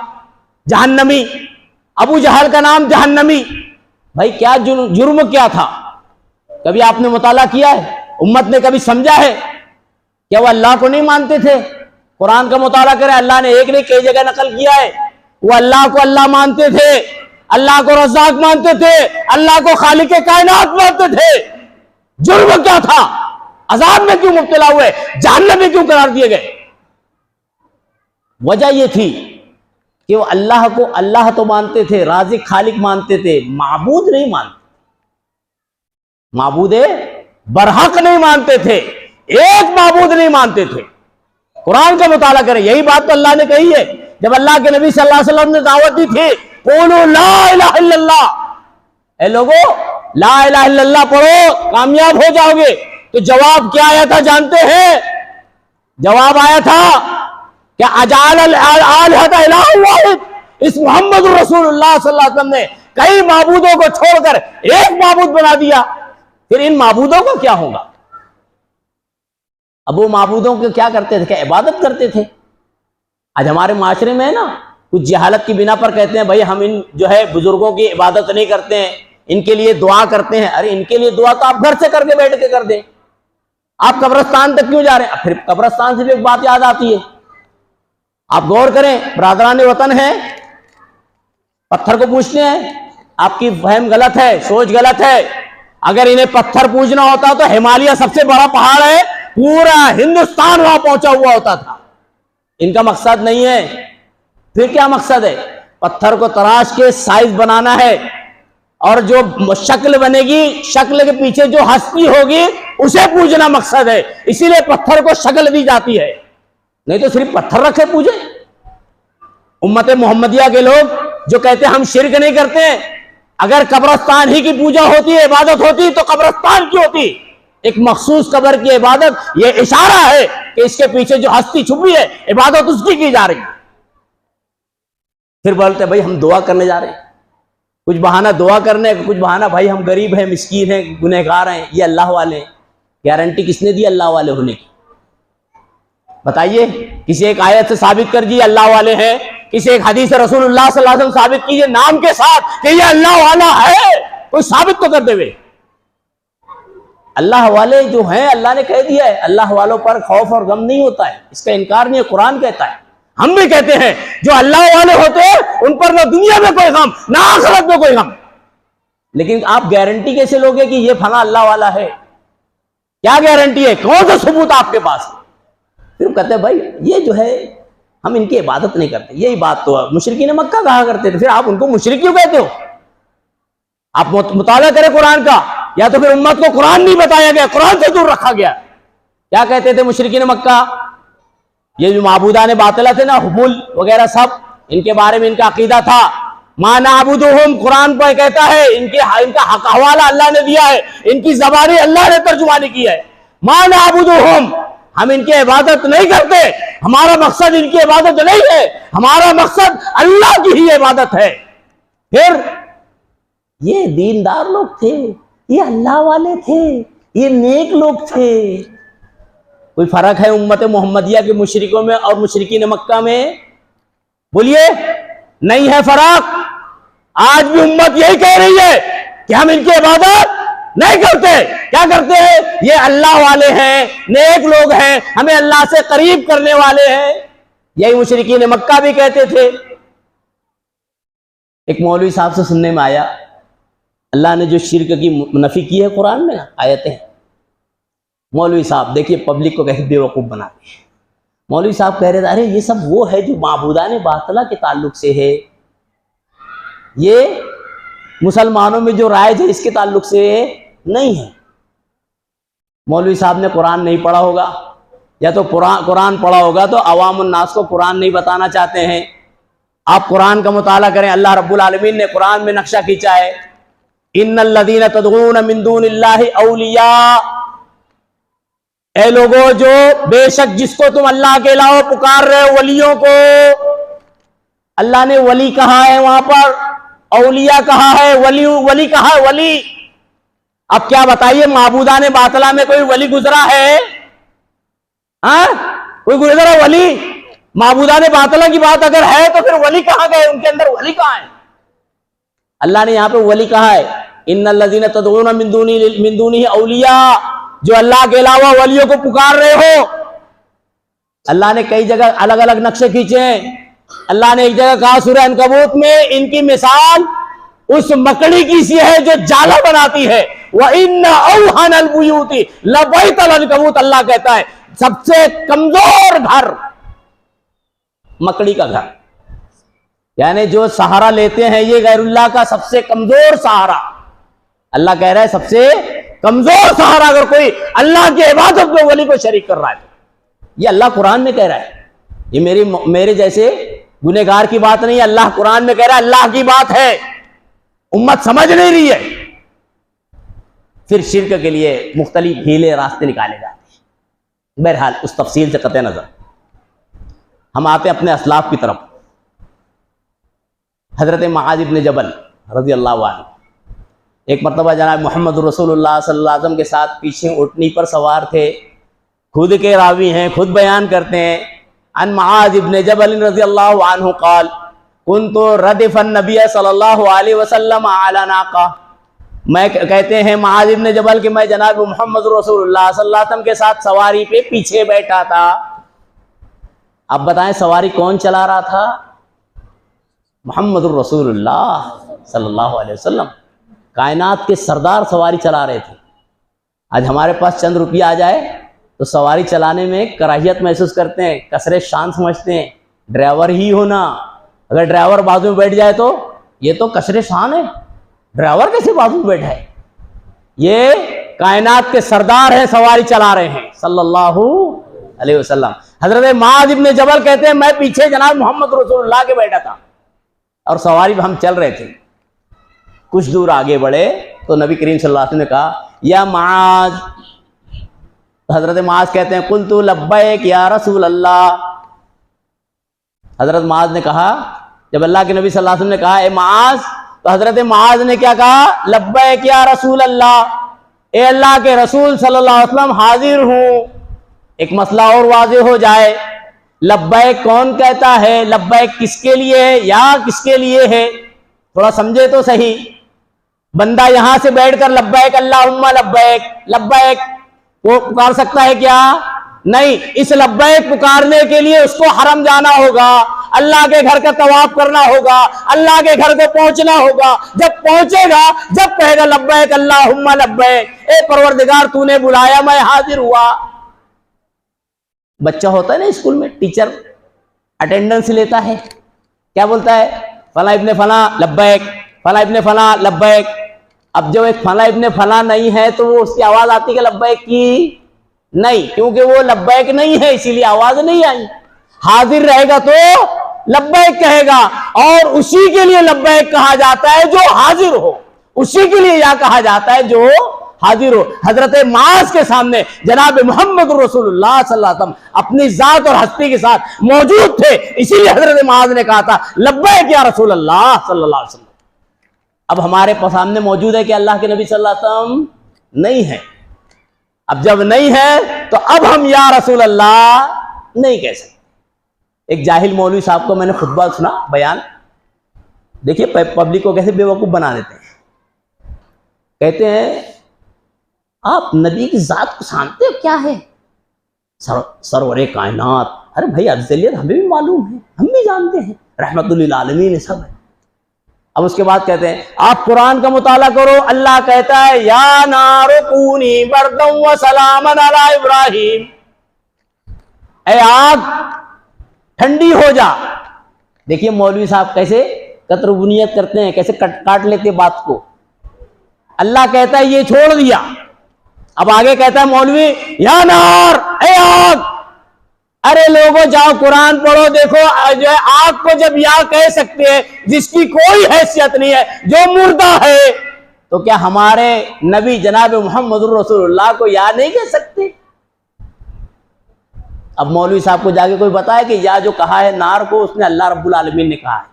Speaker 1: جہنمی، ابو جہل کا نام جہنمی۔ بھائی کیا جرم کیا تھا؟ کبھی آپ نے مطالعہ کیا ہے؟ امت نے کبھی سمجھا ہے؟ کیا وہ اللہ کو نہیں مانتے تھے؟ قرآن کا مطالعہ کریں، اللہ نے ایک نہیں کئی جگہ نقل کیا ہے، وہ اللہ کو اللہ مانتے تھے، اللہ کو رزاق مانتے تھے، اللہ کو خالق کائنات مانتے تھے۔ جرم کیا تھا؟ عذاب میں کیوں مبتلا ہوئے؟ جہنم میں کیوں قرار دیے گئے؟ وجہ یہ تھی کہ وہ اللہ کو اللہ تو مانتے تھے، رازق خالق مانتے تھے، معبود نہیں مانتے، معبود برحق نہیں مانتے تھے، ایک معبود نہیں مانتے تھے۔ قرآن کا مطالعہ کریں، یہی بات تو اللہ نے کہی ہے جب اللہ کے نبی صلی اللہ علیہ وسلم نے دعوت دی تھی، قولوا لا الہ الا اللہ، اے لوگو لا الہ الا اللہ پڑھو کامیاب ہو جاؤ گے۔ تو جواب کیا آیا تھا جانتے ہیں؟ جواب آیا تھا کہ اجعل الآلہۃ الہ واحد، اس محمد رسول اللہ صلی اللہ علیہ وسلم نے کئی معبودوں کو چھوڑ کر ایک معبود بنا دیا، پھر ان معبودوں کو کیا ہوگا؟ اب وہ معبودوں کو کیا کرتے تھے؟ کہ عبادت کرتے تھے۔ آج ہمارے معاشرے میں ہے نا، کچھ جہالت کی بنا پر کہتے ہیں بھائی ہم ان جو ہے بزرگوں کی عبادت نہیں کرتے ہیں، ان کے لیے دعا کرتے ہیں۔ ارے ان کے لیے دعا تو آپ گھر سے کر کے بیٹھ کے کر دیں، آپ قبرستان تک کیوں جا رہے ہیں؟ پھر قبرستان سے بھی ایک بات یاد آتی ہے، آپ غور کریں، برادران وطن ہیں، پتھر کو پوچھتے ہیں، آپ کی فہم غلط ہے، سوچ غلط ہے۔ اگر انہیں پتھر پوجنا ہوتا تو ہمالیہ سب سے بڑا پہاڑ ہے، پورا ہندوستان وہاں پہنچا ہوا ہوتا تھا۔ ان کا مقصد نہیں ہے، پھر کیا مقصد ہے؟ پتھر کو تراش کے سائز بنانا ہے، اور جو شکل بنے گی، شکل کے پیچھے جو ہستی ہوگی اسے پوجنا مقصد ہے، اسی لیے پتھر کو شکل دی جاتی ہے، نہیں تو صرف پتھر رکھے پوجے۔ امت محمدیہ کے لوگ جو کہتے ہیں ہم شرک نہیں کرتے، اگر قبرستان ہی کی پوجا ہوتی، عبادت ہوتی تو قبرستان کی ہوتی؟ ایک مخصوص قبر کی عبادت یہ اشارہ ہے کہ اس کے پیچھے جو ہستی چھپی ہے عبادت اس کی جا رہی ہے۔ پھر بولتے ہیں بھائی ہم دعا کرنے جا رہے ہیں، کچھ بہانہ دعا کرنے، کچھ بہانہ بھائی ہم غریب ہیں، مسکین ہیں، گنہگار ہیں، یہ اللہ والے ہیں۔ گارنٹی کس نے دی اللہ والے ہونے کی؟ بتائیے، کسی ایک آیت سے ثابت کر دیے اللہ والے ہیں، کسی ایک حدیث رسول اللہ صلی اللہ علیہ وسلم ثابت کیجئے نام کے ساتھ کہ یہ اللہ والا ہے، کوئی ثابت تو کر دے وے۔ اللہ والے جو ہیں اللہ نے کہہ دیا ہے، اللہ والوں پر خوف اور غم نہیں ہوتا ہے، اس کا انکار نہیں ہے، قرآن کہتا ہے۔ ہم بھی کہتے ہیں جو اللہ والے ہوتے ہیں ان پر نہ دنیا میں کوئی غم نہ آخرت میں کوئی غم، لیکن آپ گارنٹی کیسے لوگے کہ یہ فلاں اللہ والا ہے؟ کیا گارنٹی ہے؟ کون سا ثبوت آپ کے پاس؟ پھر کہتے ہیں بھائی یہ جو ہے ہم ان کی عبادت نہیں کرتے، یہی بات تو مشرکین مکہ کہا کرتے تھے، پھر آپ ان کو مشرک کیوں کہتے ہو؟ آپ مطالعہ کریں قرآن کا، یا تو پھر امت کو قرآن نہیں بتایا گیا، قرآن سے دور رکھا گیا۔ کیا کہتے تھے مشرکین مکہ؟ یہ جو معبودان باطلہ تھے نا، حبول وغیرہ سب، ان کے بارے میں ان کا عقیدہ تھا، ما نعبدہم، قرآن پر کہتا ہے ان کا حق حوالہ اللہ نے دیا ہے، ان کی زبانی اللہ نے ترجمانی کی ہے، ما نعبدہم، ہم ان کی عبادت نہیں کرتے، ہمارا مقصد ان کی عبادت نہیں ہے، ہمارا مقصد اللہ کی ہی عبادت ہے۔ پھر یہ دیندار لوگ تھے، یہ اللہ والے تھے، یہ نیک لوگ تھے۔ کوئی فرق ہے امت محمدیہ کے مشرکوں میں اور مشرکین مکہ میں؟ بولیے، نہیں ہے فرق۔ آج بھی امت یہی کہہ رہی ہے کہ ہم ان کی عبادت نہیں کرتے۔ کیا کرتے ہیں؟ یہ اللہ والے ہیں، نیک لوگ ہیں، ہمیں اللہ سے قریب کرنے والے ہیں، یہی مشرکین مکہ بھی کہتے تھے۔ ایک مولوی صاحب سے سننے میں آیا، اللہ نے جو شرک کی نفی کی ہے قرآن میں آیتیں، مولوی صاحب دیکھیے پبلک کو کیسے بے وقوف بناتے ہیں۔ مولوی صاحب کہہ رہے تھے ارے یہ سب وہ ہے جو معبودان باطلہ کے تعلق سے ہے، یہ مسلمانوں میں جو رائج ہے اس کے تعلق سے نہیں ہے۔ مولوی صاحب نے قرآن نہیں پڑھا ہوگا، یا تو قرآن پڑھا ہوگا تو عوام الناس کو قرآن نہیں بتانا چاہتے ہیں۔ آپ قرآن کا مطالعہ کریں، اللہ رب العالمین نے قرآن میں نقشہ کھینچا ہے، ان الذین تدعون من دون اللہ اولیاء، اے لوگوں جو بے شک جس کو تم اللہ کے علاوہ پکار رہے ہو ولیوں کو، اللہ نے ولی کہا ہے وہاں پر، اولیاء کہا ہے، ولی کہا ہے، ولی اب کیا بتائیے معبودان باطلہ میں کوئی ولی گزرا ہے؟ ہاں کوئی گزرا ولی؟ معبودان باطلہ کی بات اگر ہے تو پھر ولی کہاں گئے؟ ان کے اندر ولی کہاں ہے؟ اللہ نے یہاں پہ ولی کہا ہے ان الذین تدعون من دونہ اولیاء، جو اللہ کے علاوہ ولیوں کو پکار رہے ہو۔ اللہ نے کئی جگہ الگ الگ نقشے کھینچے ہیں۔ اللہ نے ایک جگہ کہا سورہ عنکبوت میں ان کی مثال اس مکڑی کی سی ہے جو جالا بناتی ہے۔ وَإِنَّ أَوْهَنَ الْبُيُوتِ لَبَيْتَ الْعَنْكَبُوتِ، اللہ کہتا ہے سب سے کمزور گھر مکڑی کا گھر، یعنی جو سہارا لیتے ہیں یہ غیر اللہ کا سب سے کمزور سہارا۔ اللہ کہہ رہا ہے سب سے کمزور سہارا اگر کوئی اللہ کی عبادت میں ولی کو شریک کر رہا ہے، یہ اللہ قرآن میں کہہ رہا ہے۔ یہ میرے جیسے گنہگار کی بات نہیں ہے، اللہ قرآن میں کہہ رہا ہے، اللہ کی بات ہے، امت سمجھ نہیں رہی ہے۔ پھر شرک کے لیے مختلف ہیلے راستے نکالے جاتے ہیں۔ بہرحال اس تفصیل سے قطع نظر ہم آتے اپنے اسلاف کی طرف۔ حضرت معاذ بن جبل رضی اللہ عنہ ایک مرتبہ جناب محمد رسول اللہ صلی اللہ علیہ وسلم کے ساتھ پیچھے اونٹنی پر سوار تھے۔ خود کے راوی ہیں، خود بیان کرتے ہیں، عن معاذ بن جبل رضی اللہ عنہ قال كنت ردف النبی صلی اللہ علیہ وسلم علی ناقہ، میں کہتے ہیں معاذ بن جبل کہ میں جناب محمد رسول اللہ صلی اللہ علیہ وسلم کے ساتھ سواری پہ پیچھے بیٹھا تھا۔ اب بتائیں سواری کون چلا رہا تھا؟ محمد الرسول اللہ صلی اللہ علیہ وسلم، کائنات کے سردار سواری چلا رہے تھے۔ آج ہمارے پاس چند روپیہ آ جائے تو سواری چلانے میں کراہیت محسوس کرتے ہیں، کثرت شان سمجھتے ہیں، ڈرائیور ہی ہونا۔ اگر ڈرائیور بازو میں بیٹھ جائے تو یہ تو کثرت شان ہے، ڈرائیور کیسے بازو میں بیٹھا ہے؟ یہ کائنات کے سردار ہیں، سواری چلا رہے ہیں صلی اللہ علیہ وسلم۔ حضرت معاذ ابن جبل کہتے ہیں میں پیچھے جناب محمد رسول اللہ کے بیٹھا تھا اور سواری پہ ہم چل رہے تھے۔ کچھ دور آگے بڑھے تو نبی کریم صلی اللہ علیہ وسلم نے کہا یا معاذ، حضرت معاذ کہتے ہیں قلت لبیک یا رسول اللہ۔ حضرت معاذ نے کہا، جب اللہ کے نبی صلی اللہ علیہ وسلم نے کہا اے معاذ، تو حضرت معاذ نے کیا کہا؟ لبیک یا رسول اللہ، اے اللہ کے رسول صلی اللہ علیہ وسلم حاضر ہوں۔ ایک مسئلہ اور واضح ہو جائے، لبیک کون کہتا ہے؟ لبیک کس کے لیے ہے یا کس کے لیے ہے؟ تھوڑا سمجھے تو صحیح۔ بندہ یہاں سے بیٹھ کر لبیک اللہم لبیک لبیک وہ پکار سکتا ہے کیا؟ نہیں۔ اس لبیک پکارنے کے لیے اس کو حرم جانا ہوگا، اللہ کے گھر کا طواف کرنا ہوگا، اللہ کے گھر کو پہنچنا ہوگا۔ جب پہنچے گا، جب کہے گا لبیک اللہم لبیک، اے پروردگار تو نے بلایا میں حاضر ہوا۔ بچہ ہوتا ہے نا اسکول میں، ٹیچر اٹینڈنس لیتا ہے، کیا بولتا ہے؟ فلاں ابن فلاں لبیک، فلاں ابن فلاں لبیک۔ اب جب ایک فلاں ابن فلاں نہیں ہے تو وہ اس کی آواز آتی ہے لبیک کی؟ نہیں، کیونکہ وہ لبیک نہیں ہے اسی لیے آواز نہیں آئی۔ حاضر رہے گا تو لبیک کہے گا، اور اسی کے لیے لبیک کہا جاتا ہے جو حاضر ہو، اسی کے لیے یا کہا جاتا ہے جو حاضر ہو۔ حضرت معاذ کے سامنے جناب محمد رسول اللہ صلی اللہ علیہ وسلم اپنی ذات اور ہستی کے ساتھ موجود تھے، اسی لیے حضرت معاذ نے کہا تھا لبیک یا رسول اللہ صلی اللہ علیہ وسلم۔ اب ہمارے سامنے موجود ہے کہ اللہ کے نبی صلی اللہ علیہ وسلم نہیں ہے۔ اب جب نہیں ہے تو اب ہم یا رسول اللہ نہیں کہہ سکتے۔ ایک جاہل مولوی صاحب کو میں نے خطبہ سنا، بیان، دیکھیے پبلک کو کیسے بے وقوف بنا دیتے ہیں۔ کہتے ہیں آپ نبی کی ذات کو جانتے ہو کیا ہے؟ سرور کائنات۔ ارے بھائی افضلیت ہمیں بھی معلوم ہے، ہم بھی جانتے ہیں، رحمت للعالمین سب ہے۔ اب اس کے بعد کہتے ہیں آپ قرآن کا مطالعہ کرو، اللہ کہتا ہے یا نار کونی بردا وسلاما علی ابراہیم، اے آگ ٹھنڈی ہو جا۔ دیکھیے مولوی صاحب کیسے قطر بنیت کرتے ہیں، کیسے کاٹ لیتے بات کو۔ اللہ کہتا ہے یہ چھوڑ دیا، اب آگے کہتا ہے مولوی یا نار، اے آگ۔ ارے لوگوں جاؤ قرآن پڑھو، دیکھو جو ہے آگ کو جب یا کہہ سکتے ہیں جس کی کوئی حیثیت نہیں ہے، جو مردہ ہے، تو کیا ہمارے نبی جناب محمد رسول اللہ کو یا نہیں کہہ سکتے؟ اب مولوی صاحب کو جا کے کوئی بتائے کہ یا جو کہا ہے نار کو اس نے اللہ رب العالمین نے کہا ہے۔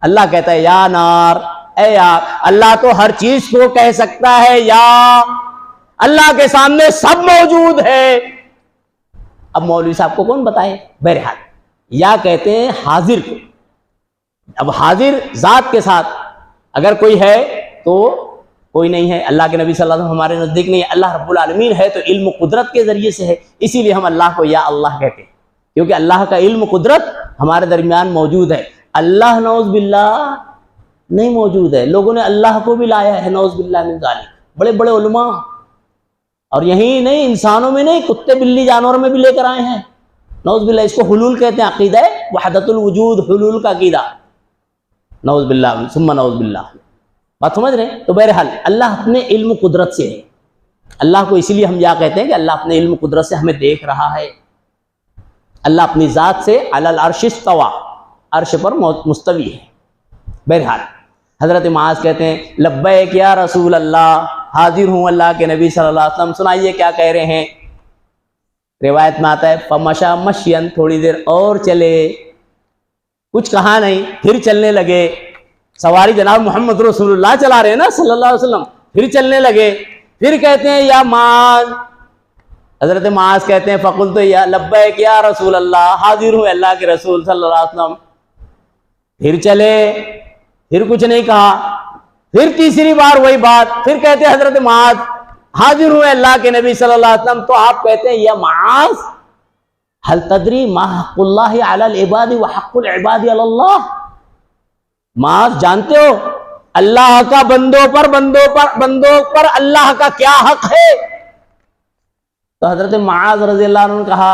Speaker 1: اللہ کہتا ہے یا نار، اے یار اللہ تو ہر چیز کو کہہ سکتا ہے یا اللہ کے سامنے سب موجود ہے. اب مولوی صاحب کو کون بتائے؟ بہرحال یا کہتے ہیں حاضر کو. اب حاضر ذات کے ساتھ اگر کوئی ہے تو کوئی نہیں ہے. اللہ کے نبی صلی اللہ علیہ وسلم ہمارے نزدیک نہیں ہے. اللہ رب العالمین ہے تو علم و قدرت کے ذریعے سے ہے, اسی لیے ہم اللہ کو یا اللہ کہتے ہیں, کیونکہ اللہ کا علم و قدرت ہمارے درمیان موجود ہے. اللہ نعوذ باللہ نہیں موجود ہے. لوگوں نے اللہ کو بھی لایا ہے نعوذ باللہ من ذالک, بڑے بڑے علماء, اور یہی نہیں انسانوں میں نہیں, کتے بلی جانوروں میں بھی لے کر آئے ہیں نعوذ باللہ. اس کو حلول کہتے ہیں, عقیدہ وحدت الوجود, حلول کا عقیدہ نعوذ باللہ ثم نعوذ باللہ. بات سمجھ رہے ہیں؟ تو بہرحال اللہ اپنے علم و قدرت سے ہے. اللہ کو اسی لیے ہم یا کہتے ہیں کہ اللہ اپنے علم و قدرت سے ہمیں دیکھ رہا ہے. اللہ اپنی ذات سے علی العرش استویٰ, عرش پر مستوی ہے. بہرحال حضرت معاذ کہتے ہیں لبیک یا رسول اللہ, حاضر ہوں اللہ کے نبی صلی اللہ علیہ وسلم, سنائیے کیا کہہ رہے ہیں. روایت میں آتا ہے فمشا مشین, تھوڑی دیر اور چلے, کچھ کہا نہیں, پھر چلنے لگے. سواری جناب محمد رسول اللہ چلا رہے ہیں نا صلی اللہ علیہ وسلم, پھر چلنے لگے. پھر کہتے ہیں یا معاذ, حضرت معاذ کہتے ہیں فقلت یا لبیک یا رسول اللہ, حاضر ہوں اللہ کے رسول صلی اللہ علیہ وسلم. پھر چلے, پھر کچھ نہیں کہا. پھر تیسری بار وہی بات, پھر کہتے ہیں حضرت معاذ حاضر ہوں اللہ کے نبی صلی اللہ علیہ وسلم. تو آپ کہتے ہیں یا معاذ هل تدری ما حق اللہ علی العباد وحق العباد علی اللہ. معاذ جانتے ہو اللہ کا بندوں پر اللہ کا کیا حق ہے؟ تو حضرت معاذ رضی اللہ عنہ نے کہا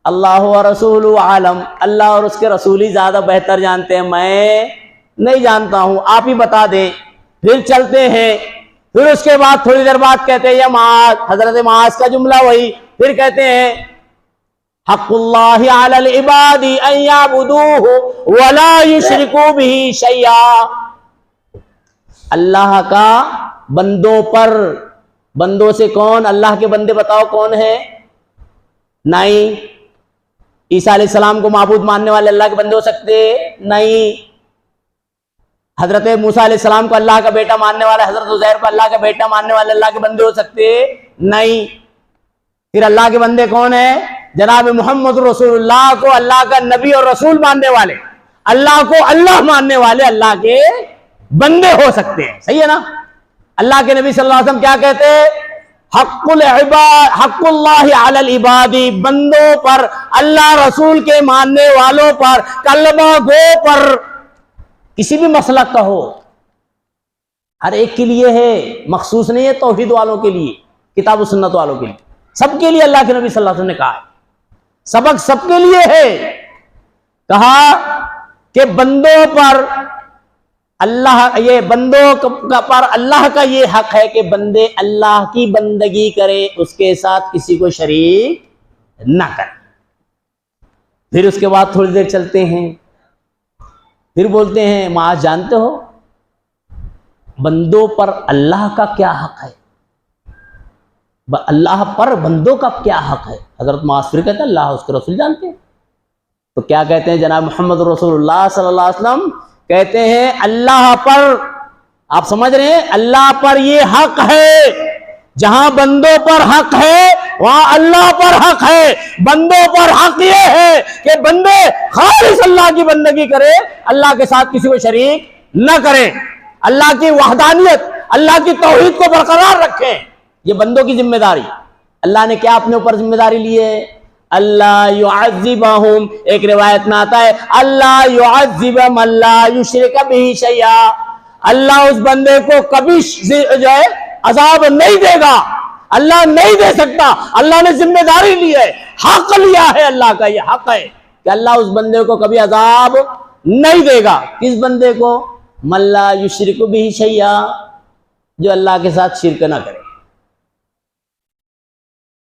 Speaker 1: اللہ و رسول عالم, اللہ اور اس کے رسول ہی زیادہ بہتر جانتے ہیں, میں نہیں جانتا ہوں, آپ ہی بتا دیں. پھر چلتے ہیں. پھر اس کے بعد تھوڑی دیر بعد کہتے ہیں یا معاذ, حضرت معاذ کا جملہ وہی. پھر کہتے ہیں حق اللہ علی العباد ان یعبدوہ ولا یشرکوا بہ شیئا. اللہ کا بندوں پر, بندوں سے کون؟ اللہ کے بندے بتاؤ کون ہے؟ نہیں. عیسیٰ علیہ السلام کو معبود ماننے والے اللہ کے بندے ہو سکتے؟ نہیں. حضرت موسیٰ علیہ السلام کو اللہ کا بیٹا ماننے والے, حضرت عزیر کو اللہ کا بیٹا ماننے والے اللہ کے بندے ہو سکتے؟ نہیں. پھر اللہ کے بندے کون ہیں؟ جناب محمد رسول اللہ کو اللہ کا نبی اور رسول ماننے والے, اللہ کو اللہ ماننے والے اللہ کے بندے ہو سکتے ہیں. صحیح ہے نا؟ اللہ کے نبی صلی اللہ علیہ وسلم کیا کہتے ہیں؟ حق اللہ علی العباد, بندوں پر, اللہ رسول کے ماننے والوں پر, کلمہ گو پر, کسی بھی مسلک کا ہو, ہر ایک کے لیے ہے, مخصوص نہیں ہے توحید والوں کے لیے, کتاب و سنت والوں کے لیے, سب کے لیے اللہ کے نبی صلی اللہ علیہ وسلم نے کہا ہے. سبق سب کے لیے ہے. کہا کہ بندوں پر اللہ, یہ بندوں پر اللہ کا یہ حق ہے کہ بندے اللہ کی بندگی کرے, اس کے ساتھ کسی کو شریک نہ کرے. پھر اس کے بعد تھوڑی دیر چلتے ہیں. پھر بولتے ہیں معاذ جانتے ہو بندوں پر اللہ کا کیا حق ہے؟ اللہ پر بندوں کا کیا حق ہے؟ حضرت معاذ پھر کہتے ہیں اللہ اس کے رسول جانتے ہیں. تو کیا کہتے ہیں جناب محمد رسول اللہ صلی اللہ علیہ وسلم؟ کہتے ہیں اللہ پر, آپ سمجھ رہے ہیں, اللہ پر یہ حق ہے, جہاں بندوں پر حق ہے وہاں اللہ پر حق ہے. بندوں پر حق یہ ہے کہ بندے خالص اللہ کی بندگی کرے, اللہ کے ساتھ کسی کو شریک نہ کریں, اللہ کی وحدانیت, اللہ کی توحید کو برقرار رکھیں. یہ بندوں کی ذمہ داری. اللہ نے کیا اپنے اوپر ذمہ داری لی ہے؟ اللہ یعذبہم, ایک روایت میں آتا ہے اللہ یعذب من لا یشرک بہ شیئا, اللہ اس بندے کو کبھی جو ہے عذاب نہیں دے گا, اللہ نہیں دے سکتا. اللہ نے ذمہ داری لی ہے, حق لیا ہے, اللہ کا یہ حق ہے کہ اللہ اس بندے کو کبھی عذاب نہیں دے گا. کس بندے کو؟ من لا یشرک بہ شیئا, جو اللہ کے ساتھ شرک نہ کرے.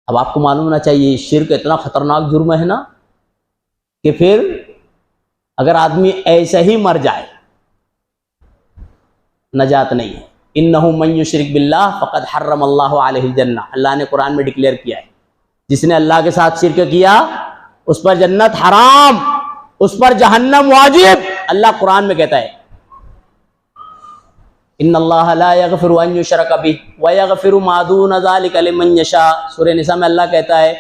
Speaker 1: اب آپ کو معلوم ہونا چاہیے شرک اتنا خطرناک جرم ہے نا کہ پھر اگر آدمی ایسے ہی مر جائے نجات نہیں ہے. انہ من یشرک باللہ فقد حرم اللہ علیہ الجنہ, اللہ نے قرآن میں ڈکلیئر کیا ہے جس نے اللہ کے ساتھ شرک کیا اس پر جنت حرام, اس پر جہنم واجب. اللہ قرآن میں کہتا ہے ان اللہ لا یغفر ان یشرک بہ ویغفر ما دون ذلک لمن یشاء. سورہ نساء میں اللہ کہتا ہے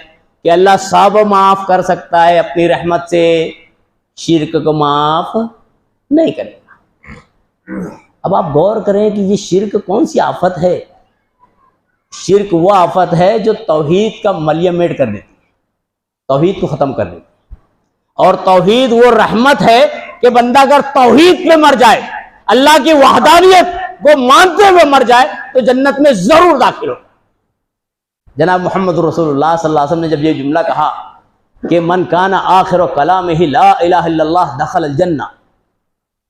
Speaker 1: کہ اللہ سب معاف کر سکتا ہے اپنی رحمت سے، شرک کو معاف نہیں کرے گا. اب آپ غور کریں کہ یہ شرک کون سی آفت ہے. شرک وہ آفت ہے جو توحید کا ملیمیٹ کر دیتی ہے، توحید کو ختم کر دیتی ہے. اور توحید وہ رحمت ہے کہ بندہ اگر توحید پہ مر جائے، اللہ کی وحدانیت کو مانتے ہوئے مر جائے تو جنت میں ضرور داخل ہو. جناب محمد رسول اللہ صلی اللہ علیہ وسلم نے جب یہ جملہ کہا کہ من کان آخر کلامہ لا الہ الا اللہ دخل الجنہ،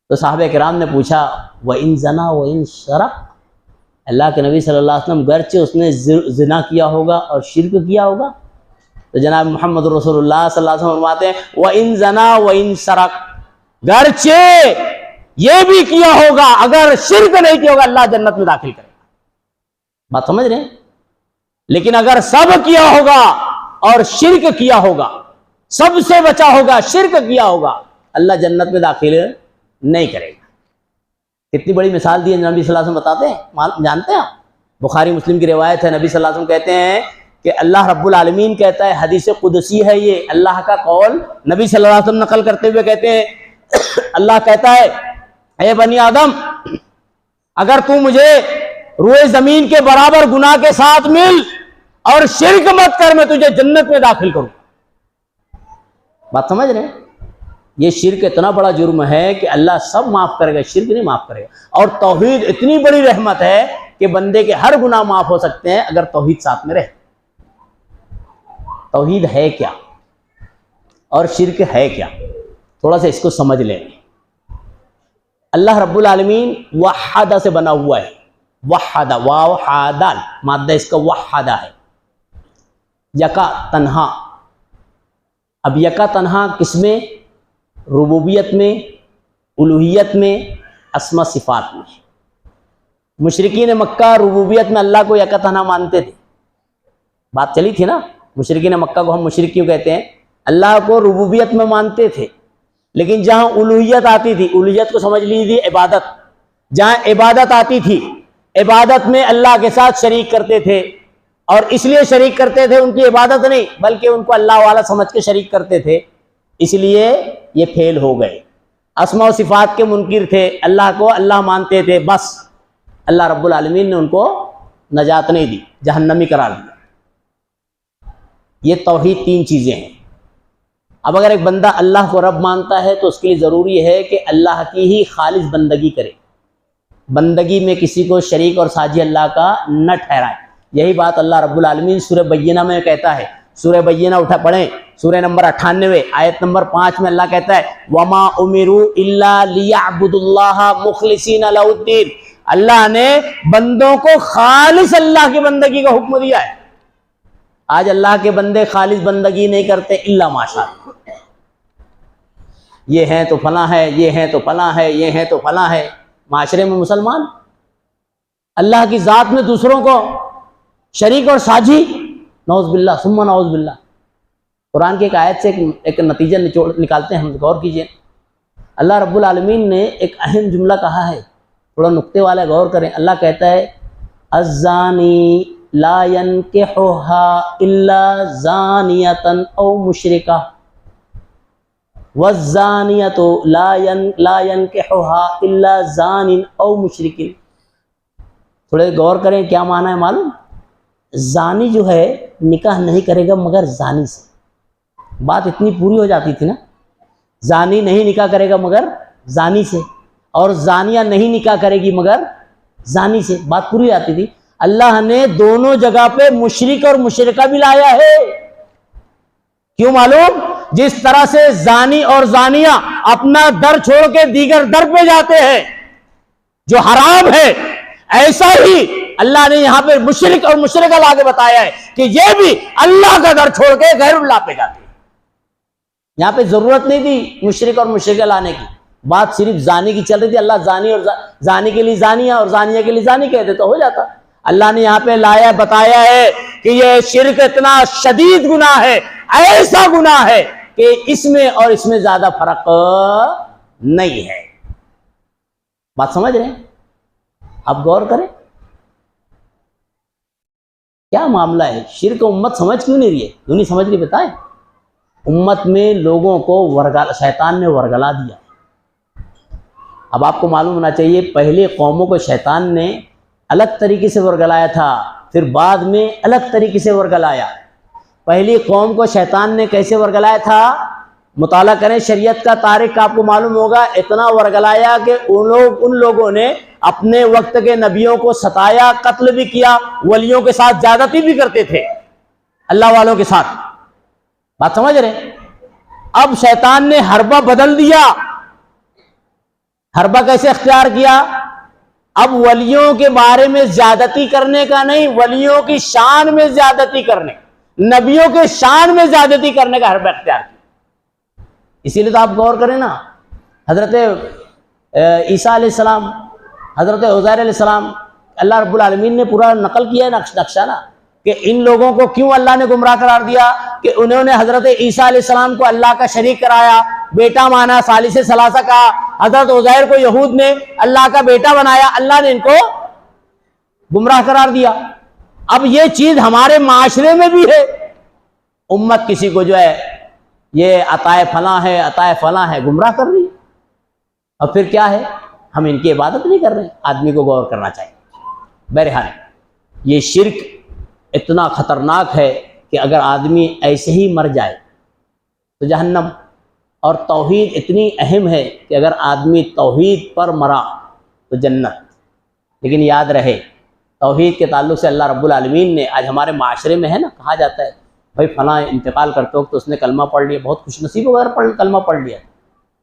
Speaker 1: تو صحابہ کرام نے پوچھا وَإِن زَنَا وَإِن شَرَقَ، اللہ کے نبی صلی اللہ علیہ وسلم گرچہ اس نے زنا کیا ہوگا اور شرک کیا ہوگا، تو جناب محمد رسول اللہ صلی اللہ علیہ وسلم فرماتے ہیں وَإِن زَنَا وَإِن شَرَقَ، گرچہ یہ بھی کیا ہوگا، اگر شرک نہیں کیا ہوگا اللہ جنت میں داخل کرے گا. بات سمجھ رہے ہیں؟ لیکن اگر سب کیا ہوگا اور شرک کیا ہوگا، سب سے بچا ہوگا، شرک کیا ہوگا، اللہ جنت میں داخل نہیں کرے گا. کتنی بڑی مثال دی ہے نبی صلی اللہ علیہ وسلم، بتاتے ہیں، جانتے ہیں آپ؟ بخاری مسلم کی روایت ہے، نبی صلی اللہ علیہ وسلم کہتے ہیں کہ اللہ رب العالمین کہتا ہے، حدیث قدسی ہے یہ، اللہ کا قول نبی صلی اللہ علیہ وسلم نقل کرتے ہوئے کہتے ہیں، اللہ کہتا ہے اے بنی آدم، اگر تو مجھے روئے زمین کے برابر گناہ کے ساتھ مل اور شرک مت کر، میں تجھے جنت میں داخل کروں. بات سمجھ رہے ہیں؟ یہ شرک اتنا بڑا جرم ہے کہ اللہ سب معاف کرے گا، شرک نہیں معاف کرے گا. اور توحید اتنی بڑی رحمت ہے کہ بندے کے ہر گناہ معاف ہو سکتے ہیں اگر توحید ساتھ میں رہے. توحید ہے کیا اور شرک ہے کیا، تھوڑا سا اس کو سمجھ لیں. اللہ رب العالمین وحدہ سے بنا ہوا ہے. وحدہ، واو ہا دال، مادہ اس کا وحدہ ہے، یکا تنہا. اب یکا تنہا کس میں؟ ربوبیت میں، الوہیت میں، اسما صفات میں. مشرکین مکہ ربوبیت میں اللہ کو یکا تنہا مانتے تھے، بات چلی تھی نا. مشرکین مکہ کو ہم مشرک کیوں کہتے ہیں؟ اللہ کو ربوبیت میں مانتے تھے، لیکن جہاں الوہیت آتی تھی، الوہیت کو سمجھ لیجیے عبادت، جہاں عبادت آتی تھی، عبادت میں اللہ کے ساتھ شریک کرتے تھے. اور اس لیے شریک کرتے تھے، ان کی عبادت نہیں بلکہ ان کو اللہ والا سمجھ کے شریک کرتے تھے، اس لیے یہ فیل ہو گئے. اسماء و صفات کے منکر تھے، اللہ کو اللہ مانتے تھے، بس اللہ رب العالمین نے ان کو نجات نہیں دی، جہنمی قرار دیا. یہ توحید تین چیزیں ہیں. اب اگر ایک بندہ اللہ کو رب مانتا ہے تو اس کے لیے ضروری ہے کہ اللہ کی ہی خالص بندگی کرے، بندگی میں کسی کو شریک اور ساجی اللہ کا نہ ٹھہرائے. یہی بات اللہ رب العالمین سورہ بینہ میں کہتا ہے. سورہ بینہ اٹھا پڑھیں، سورہ نمبر 98 آیت نمبر 5 میں اللہ کہتا ہے وَمَا أُمِرُوا إِلَّا لِيَعْبُدُوا اللَّهَ مُخْلِصِينَ لَهُ الدِّينَ. اللہ نے بندوں کو خالص اللہ کی بندگی کا حکم دیا ہے. آج اللہ کے بندے خالص بندگی نہیں کرتے الا ماشاء اللہ. یہ ہیں تو فلاں ہے، یہ ہیں تو فلاں ہے، یہ ہیں تو فلاں ہے. معاشرے میں مسلمان اللہ کی ذات میں دوسروں کو شریک اور ساجی، نعوذ باللہ ثم نعوذ باللہ. قرآن کی ایک آیت سے ایک نتیجہ نکالتے ہیں، ہم غور کیجئے. اللہ رب العالمین نے ایک اہم جملہ کہا ہے، تھوڑا نقطے والا غور کریں. اللہ کہتا ہے الزانی لا ينكحها الا زانیۃ او مشرکہ والزانیۃ لا ينكحها الا زان او مشرک. تھوڑے غور کریں کیا معنی ہے معلوم؟ زانی جو ہے نکاح نہیں کرے گا مگر زانی سے. بات اتنی پوری ہو جاتی تھی نا، زانی نہیں نکاح کرے گا مگر زانی سے، اور زانیہ نہیں نکاح کرے گی مگر زانی سے، بات پوری ہو جاتی تھی. اللہ نے دونوں جگہ پہ مشرک اور مشرکہ بھی لایا ہے. کیوں معلوم؟ جس طرح سے زانی اور زانیہ اپنا در چھوڑ کے دیگر در پہ جاتے ہیں جو حرام ہے، ایسا ہی اللہ نے یہاں پہ مشرک اور مشرکہ لا کے بتایا ہے کہ یہ بھی اللہ کا در چھوڑ کے غیر اللہ پہ جاتے ہیں. یہاں پہ ضرورت نہیں تھی مشرک اور مشرکہ لانے کی، بات صرف زانی کی چل رہی تھی. اللہ زانی اور زانی کے لیے زانیہ اور زانیہ کے لیے زانی کہتے تو ہو جاتا. اللہ نے یہاں پہ لایا بتایا ہے کہ یہ شرک اتنا شدید گناہ ہے، ایسا گناہ ہے کہ اس میں اور اس میں زیادہ فرق نہیں ہے. بات سمجھ رہے ہیں؟ آپ غور کریں کیا معاملہ ہے. شرک امت سمجھ کیوں نہیں رہی ہے؟ کیوں نہیں سمجھ رہی بتائیں. امت میں لوگوں کو شیطان نے ورگلا دیا. اب آپ کو معلوم ہونا چاہیے پہلے قوموں کو شیطان نے الگ طریقے سے ورگلایا تھا، پھر بعد میں الگ طریقے سے ورگلایا. پہلی قوم کو شیطان نے کیسے ورگلایا تھا؟ مطالعہ کریں شریعت کا تاریخ آپ کو معلوم ہوگا. اتنا ورگلایا کہ ان لوگوں نے اپنے وقت کے نبیوں کو ستایا، قتل بھی کیا، ولیوں کے ساتھ زیادتی بھی کرتے تھے، اللہ والوں کے ساتھ. بات سمجھ رہے ہیں؟ اب شیطان نے حربہ بدل دیا. حربہ کیسے اختیار کیا؟ اب ولیوں کے بارے میں زیادتی کرنے کا نہیں، ولیوں کی شان میں زیادتی کرنے، نبیوں کے شان میں زیادتی کرنے کا حربہ اختیار کیا. اسی لیے تو آپ غور کریں نا، حضرت عیسیٰ علیہ السلام، حضرت عزیر علیہ السلام، اللہ رب العالمین نے پورا نقل کیا ہے نقشہ نا، کہ ان لوگوں کو کیوں اللہ نے گمراہ قرار دیا کہ انہوں نے حضرت عیسیٰ علیہ السلام کو اللہ کا شریک کرایا، بیٹا مانا، ثالث ثلاثہ کہا. حضرت عزیر کو یہود نے اللہ کا بیٹا بنایا، اللہ نے ان کو گمراہ قرار دیا. اب یہ چیز ہمارے معاشرے میں بھی ہے. امت کسی کو جو ہے یہ عطائے فلاں ہے، عطائے فلاں ہے، گمراہ کر رہی ہے. اور پھر کیا ہے؟ ہم ان کی عبادت نہیں کر رہے. آدمی کو غور کرنا چاہیے. بہرحال یہ شرک اتنا خطرناک ہے کہ اگر آدمی ایسے ہی مر جائے تو جہنم، اور توحید اتنی اہم ہے کہ اگر آدمی توحید پر مرا تو جنت. لیکن یاد رہے توحید کے تعلق سے اللہ رب العالمین نے آج ہمارے معاشرے میں ہے نا، کہا جاتا ہے بھائی فلاں انتقال کرتے وقت تو اس نے کلمہ پڑھ لیا، بہت خوش نصیب وغیرہ کلمہ پڑھ لیا.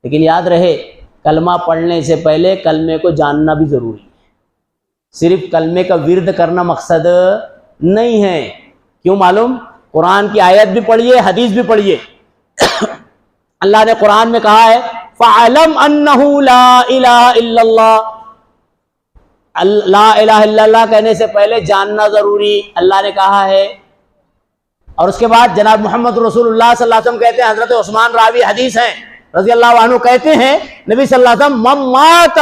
Speaker 1: لیکن یاد رہے کلمہ پڑھنے سے پہلے کلمے کو جاننا بھی ضروری ہے. صرف کلمے کا ورد کرنا مقصد نہیں ہے. کیوں معلوم؟ قرآن کی آیت بھی پڑھیے، حدیث بھی پڑھیے. اللہ نے قرآن میں کہا ہے فَعَلَمْ أَنَّهُ لَا إِلَهَ إِلَّا اللَّهُ. لا الہ الا اللہ کہنے سے پہلے جاننا ضروری اللہ نے کہا ہے. اور اس کے بعد جناب محمد رسول اللہ صلی اللہ علیہ وسلم کہتے ہیں، حضرت عثمان راوی حدیث ہیں رضی اللہ عنہ کہتے ہیں نبی صلی اللہ علیہ وسلم من مات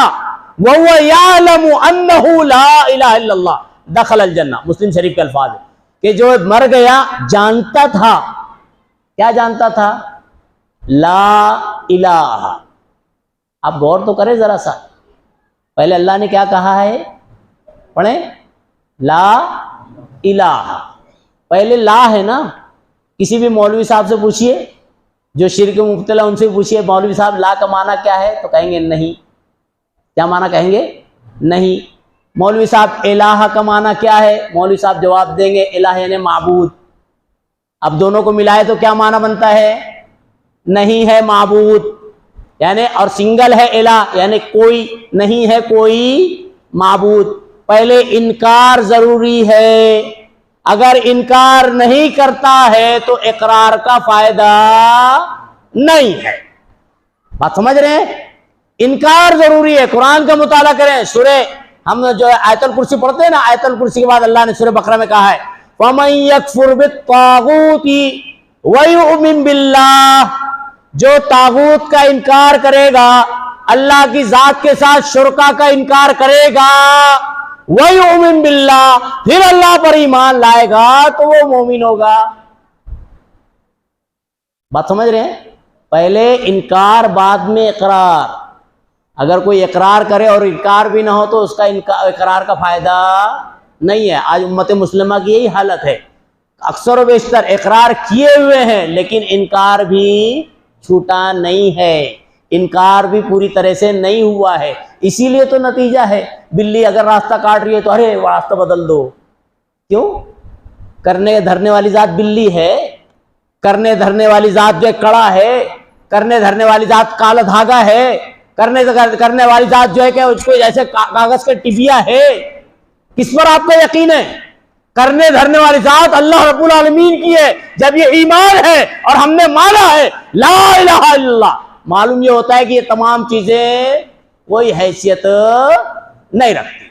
Speaker 1: وهو يعلم انه لا الہ الا اللہ دخل الجنہ. مسلم شریف کے الفاظ ہیں کہ جو مر گیا جانتا تھا، کیا جانتا تھا؟ لا الہ. آپ غور تو کریں ذرا سا، پہلے اللہ نے کیا کہا ہے؟ پڑھیں لا الہ. پہلے لا ہے نا. کسی بھی مولوی صاحب سے پوچھئے جو شرک مبتلا، ان سے پوچھئے مولوی صاحب لا کا معنی کیا ہے تو کہیں گے نہیں. کیا معنی کہیں گے؟ نہیں. مولوی صاحب الہ کا معنی کیا ہے؟ مولوی صاحب جواب دیں گے الہ یعنی معبود. اب دونوں کو ملائے تو کیا معنی بنتا ہے؟ نہیں ہے معبود یعنی، اور سنگل ہے الہ یعنی کوئی نہیں ہے کوئی معبود. پہلے انکار ضروری ہے. اگر انکار نہیں کرتا ہے تو اقرار کا فائدہ نہیں ہے. بات سمجھ رہے ہیں؟ انکار ضروری ہے. قرآن کا مطالعہ کریں. سورہ ہم جو آیت الکرسی پڑھتے ہیں نا، آیت الکرسی کے بعد اللہ نے سورہ بقرہ میں کہا ہے وَمَن يَكْفُرْ بِالطَّاغُوتِ وَيُؤْمِن بِاللَّهِ. جو طاغوت کا انکار کرے گا، اللہ کی ذات کے ساتھ شرکا کا انکار کرے گا، وَيُؤْمِن بِاللَّهِ پھر اللہ پر ایمان لائے گا تو وہ مومن ہوگا. بات سمجھ رہے ہیں؟ پہلے انکار بعد میں اقرار. اگر کوئی اقرار کرے اور انکار بھی نہ ہو تو اس کا اقرار کا فائدہ نہیں ہے. آج امت مسلمہ کی یہی حالت ہے. اکثر و بیشتر اقرار کیے ہوئے ہیں لیکن انکار بھی چھوٹا نہیں ہے، انکار بھی پوری طرح سے نہیں ہوا ہے. اسی لیے تو نتیجہ ہے بلی اگر راستہ کاٹ رہی ہے تو ارے راستہ بدل دو. کیوں؟ کرنے دھرنے والی ذات بلی ہے، کرنے دھرنے والی ذات جو ہے کڑا ہے، کرنے دھرنے والی ذات کالا دھاگا ہے، کرنے والی ذات جو ہے کہ اس کو جیسے کاغذ کے ٹبیا ہے. کس پر آپ کا یقین ہے؟ کرنے دھرنے والی ذات اللہ رب العالمین کی ہے. جب یہ ایمان ہے اور ہم نے مانا ہے لا الہ الا اللہ، معلوم یہ ہوتا ہے کہ یہ تمام چیزیں کوئی حیثیت نہیں رکھتی.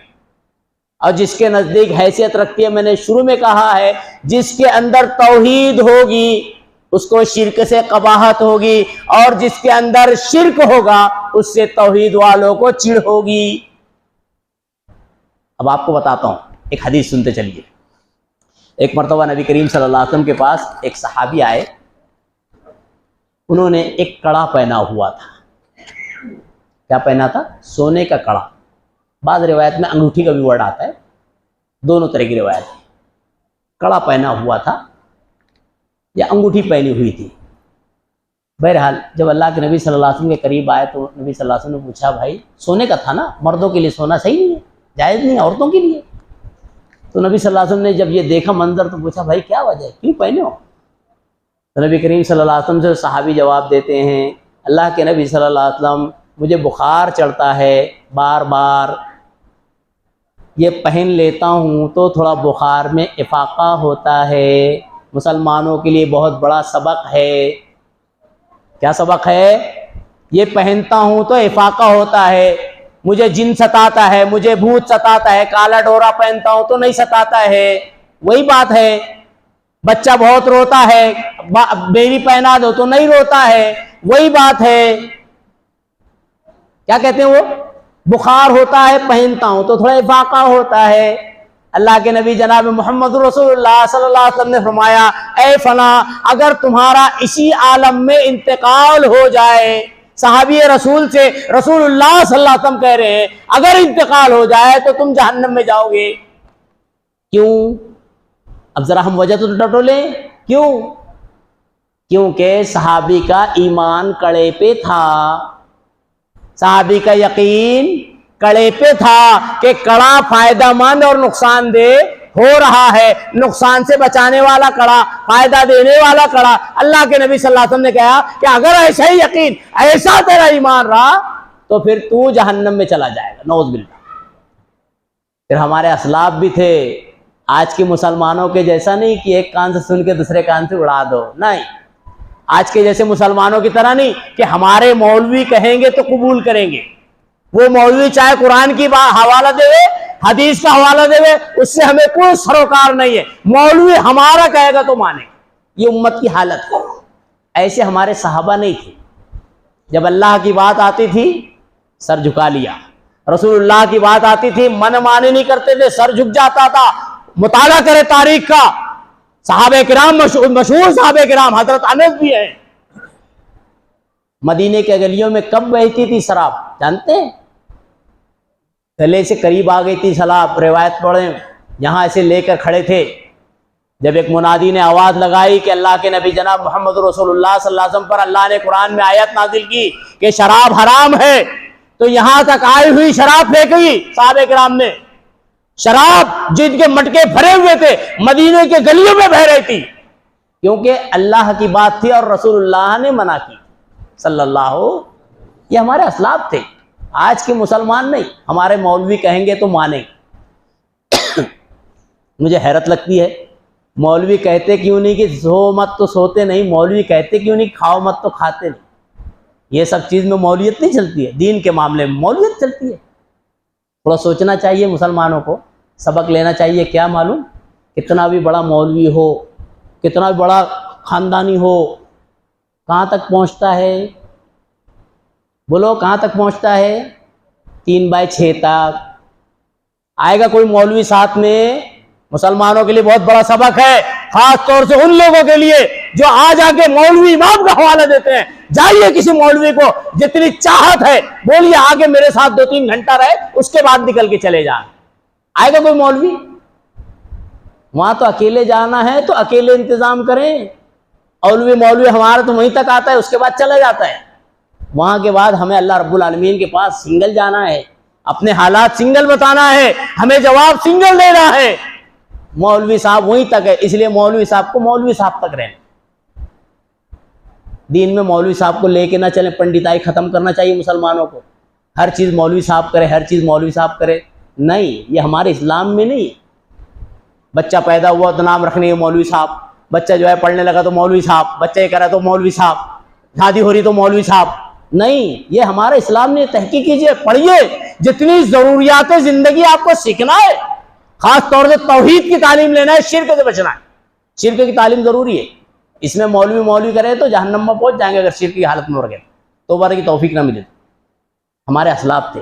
Speaker 1: اور جس کے نزدیک حیثیت رکھتی ہے، میں نے شروع میں کہا ہے، جس کے اندر توحید ہوگی اس کو شرک سے قباحت ہوگی، اور جس کے اندر شرک ہوگا اس سے توحید والوں کو چڑ ہوگی. اب آپ کو بتاتا ہوں، ایک حدیث سنتے چلیے۔ ایک مرتبہ نبی کریم صلی اللہ علیہ وسلم کے پاس ایک صحابی آئے، انہوں نے ایک کڑا پہنا ہوا تھا۔ کیا پہنا تھا؟ سونے کا کڑا۔ بعض روایت میں انگوٹھی کا بھی ورڈ آتا ہے، دونوں طرح کی روایت ہے۔ کڑا پہنا ہوا تھا یا انگوٹھی پہنی ہوئی تھی۔ بہرحال جب اللہ کے نبی صلی اللہ علیہ وسلم کے قریب آئے تو نبی صلی اللہ علیہ وسلم نے پوچھا، بھائی سونے کا تھا نا، مردوں کے لیے سونا صحیح نہیں ہے، جائز نہیں ہے، عورتوں کے لیے۔ تو نبی صلی اللہ علیہ وسلم نے جب یہ دیکھا منظر تو پوچھا، بھائی کیا وجہ ہے، کیوں پہنے ہو؟ تو نبی کریم صلی اللہ علیہ وسلم سے صحابی جواب دیتے ہیں، اللہ کے نبی صلی اللہ علیہ وسلم مجھے بخار چڑھتا ہے، بار بار یہ پہن لیتا ہوں تو تھوڑا بخار میں افاقہ ہوتا ہے۔ مسلمانوں کے لیے بہت بڑا سبق ہے۔ کیا سبق ہے؟ یہ پہنتا ہوں تو افاقہ ہوتا ہے، مجھے جن ستاتا ہے، مجھے بھوت ستاتا ہے، کالا ڈورا پہنتا ہوں تو نہیں ستاتا ہے۔ وہی بات ہے، بچہ بہت روتا ہے، بیوی پہنا دو تو نہیں روتا ہے، وہی بات ہے۔ کیا کہتے ہیں وہ؟ بخار ہوتا ہے پہنتا ہوں تو تھوڑا افاقہ ہوتا ہے۔ اللہ کے نبی جناب محمد رسول اللہ صلی اللہ علیہ وسلم نے فرمایا، اے فلاں، اگر تمہارا اسی عالم میں انتقال ہو جائے، صحابی رسول سے رسول اللہ صلی اللہ علیہ وسلم کہہ رہے ہیں اگر انتقال ہو جائے تو تم جہنم میں جاؤ گے۔ کیوں؟ اب ذرا ہم وجہ تو ٹٹولیں، کیوں؟ کیونکہ صحابی کا ایمان کڑے پہ تھا، صحابی کا یقین کڑے پہ تھا کہ کڑا فائدہ مند اور نقصان دہ ہو رہا ہے، نقصان سے بچانے والا کڑا، فائدہ دینے والا کڑا۔ اللہ کے نبی صلی اللہ علیہ وسلم نے کہا کہ اگر ایسا ہی یقین، ایسا تیرا ایمان رہا تو پھر تو جہنم میں چلا جائے گا، نعوذ باللہ۔ پھر ہمارے اسلاف بھی تھے، آج کے مسلمانوں کے جیسا نہیں کہ ایک کان سے سن کے دوسرے کان سے اڑا دو، نہیں، آج کے جیسے مسلمانوں کی طرح نہیں کہ ہمارے مولوی کہیں گے تو قبول کریں گے۔ وہ مولوی چاہے قرآن کی حوالہ دے، حدیث کا حوالہ دے، اس سے ہمیں کوئی سروکار نہیں ہے، مولوی ہمارا کہے گا تو مانے۔ یہ امت کی حالت ہے۔ ایسے ہمارے صحابہ نہیں تھے، جب اللہ کی بات آتی تھی سر جھکا لیا، رسول اللہ کی بات آتی تھی من مانی نہیں کرتے تھے، سر جھک جاتا تھا۔ مطالعہ کرے تاریخ کا، صحابہ کرام مشہور صحابہ کرام، حضرت انس بھی ہیں۔ مدینے کے گلیوں میں کب بہتی تھی شراب جانتے ہیں؟ گلے سے قریب آ گئی تھی شراب، روایت پڑھیں، یہاں ایسے لے کر کھڑے تھے، جب ایک منادی نے آواز لگائی کہ اللہ کے نبی جناب محمد رسول اللہ صلی اللہ علیہ وسلم پر اللہ نے قرآن میں آیت نازل کی کہ شراب حرام ہے، تو یہاں تک آئی ہوئی شراب پھینکی صحابہ کرام نے۔ شراب جن کے مٹکے بھرے ہوئے تھے مدینے کے گلیوں میں بہ رہی تھی، کیونکہ اللہ کی بات تھی اور رسول اللہ نے منع کی صلی اللہ۔ یہ ہمارے اسلاف تھے، آج کے مسلمان نہیں، ہمارے مولوی کہیں گے تو مانیں۔ مجھے حیرت لگتی ہے، مولوی کہتے کیوں نہیں کہ سو مت تو سوتے نہیں، مولوی کہتے کیوں نہیں کھاؤ مت تو کھاتے نہیں۔ یہ سب چیز میں مولویت نہیں چلتی ہے، دین کے معاملے میں مولویت چلتی ہے۔ تھوڑا سوچنا چاہیے مسلمانوں کو، سبق لینا چاہیے۔ کیا معلوم کتنا بھی بڑا مولوی ہو، کتنا بھی بڑا خاندانی ہو، کہاں تک پہنچتا ہے؟ بولو کہاں تک پہنچتا ہے؟ 3/6 تک آئے گا کوئی مولوی ساتھ میں۔ مسلمانوں کے لیے بہت بڑا سبق ہے، خاص طور سے ان لوگوں کے لیے جو آج آ کے مولوی امام کا حوالہ دیتے ہیں۔ جائیے کسی مولوی کو جتنی چاہت ہے بولیے آگے میرے ساتھ 2-3 گھنٹہ رہے، اس کے بعد نکل کے چلے جائیں۔ آئے گا کوئی مولوی؟ وہاں تو اکیلے جانا ہے تو اکیلے انتظام کریں۔ مولوی ہمارا تو وہیں تک آتا ہے، اس کے بعد چلا جاتا ہے۔ وہاں کے بعد ہمیں اللہ رب العالمین کے پاس سنگل جانا ہے، اپنے حالات سنگل بتانا ہے، ہمیں جواب سنگل دینا ہے۔ مولوی صاحب وہیں تک ہے، اس لیے مولوی صاحب کو مولوی صاحب تک رہنا۔ دین میں مولوی صاحب کو لے کے نہ چلیں، پنڈتائی ختم کرنا چاہیے مسلمانوں کو، ہر چیز مولوی صاحب کرے، ہر چیز مولوی صاحب کرے، نہیں، یہ ہمارے اسلام میں نہیں۔ بچہ پیدا ہوا تو نام رکھنے مولوی صاحب، بچہ جو ہے پڑھنے لگا تو مولوی صاحب، بچہ یہ کرا تو مولوی صاحب، شادی ہو رہی تو مولوی صاحب، نہیں، یہ ہمارے اسلام نے تحقیق کیجئے، پڑھیے، جتنی ضروریات زندگی آپ کو سیکھنا ہے، خاص طور سے توحید کی تعلیم لینا ہے، شرک سے بچنا ہے۔ شرک کی تعلیم ضروری ہے، اس میں مولوی کرے تو جہنم میں پہنچ جائیں گے اگر شرک کی حالت میں مر گئے، توبہ کی توفیق نہ ملے۔ ہمارے اسلاف تھے۔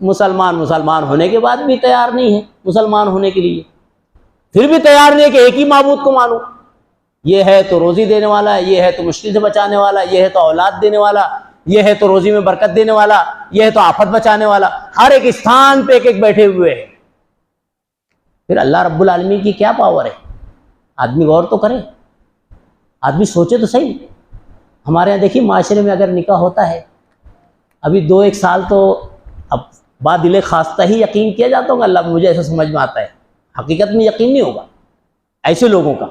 Speaker 1: مسلمان ہونے کے بعد بھی تیار نہیں ہے مسلمان ہونے کے لیے، پھر بھی تیار نہیں ہے کہ ایک ہی معبود کو مانو۔ یہ ہے تو روزی دینے والا، یہ ہے تو مشکل سے بچانے والا، یہ ہے تو اولاد دینے والا، یہ ہے تو روزی میں برکت دینے والا، یہ ہے تو آفت بچانے والا، ہر ایک استھان پہ ایک ایک بیٹھے ہوئے ہیں۔ پھر اللہ رب العالمین کی کیا پاور ہے؟ آدمی غور تو کرے، آدمی سوچے تو صحیح۔ ہمارے یہاں دیکھیے معاشرے میں اگر نکاح ہوتا ہے، ابھی 2-1 سال تو اب با دل خواستہ ہی یقین کیا جاتا ہوگا اللہ، مجھے ایسا سمجھ میں آتا ہے، حقیقت میں یقین نہیں ہوگا ایسے لوگوں کا۔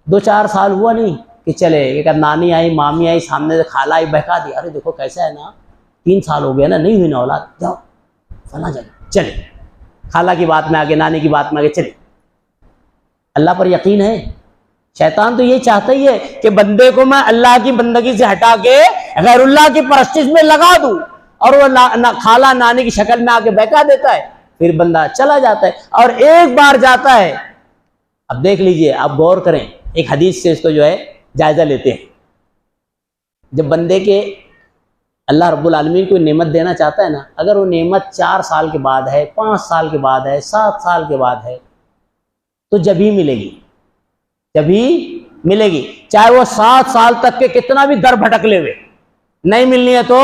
Speaker 1: 2-4 سال ہوا نہیں کہ چلے ایک نانی آئی، مامی آئی، سامنے سے خالہ آئی، بہکا دی، ارے دیکھو کیسا ہے نا، 3 سال ہو گیا نا، نہیں ہوئی نا اولاد، جاؤ فلاں جگہ چلے، خالہ کی بات میں آگے، نانی کی بات میں آگے چلے۔ اللہ پر یقین ہے؟ شیطان تو یہ چاہتا ہی ہے کہ بندے کو میں اللہ کی بندگی سے ہٹا کے غیر اللہ کی پرستش میں لگا دوں، اور وہ خالہ نانی کی شکل میں آ کے بہکا دیتا ہے، پھر بندہ چلا جاتا ہے، اور ایک بار جاتا ہے۔ اب دیکھ لیجئے، آپ غور کریں، ایک حدیث سے اس کو جو ہے جائزہ لیتے ہیں۔ جب بندے کے اللہ رب العالمین کوئی نعمت دینا چاہتا ہے نا، اگر وہ نعمت 4 سال کے بعد ہے، 5 سال کے بعد ہے، 7 سال کے بعد ہے، تو جب ہی ملے گی، جب ہی ملے گی، چاہے وہ 7 سال تک کے کتنا بھی در بھٹک لے ہوئے، نہیں ملنی ہے تو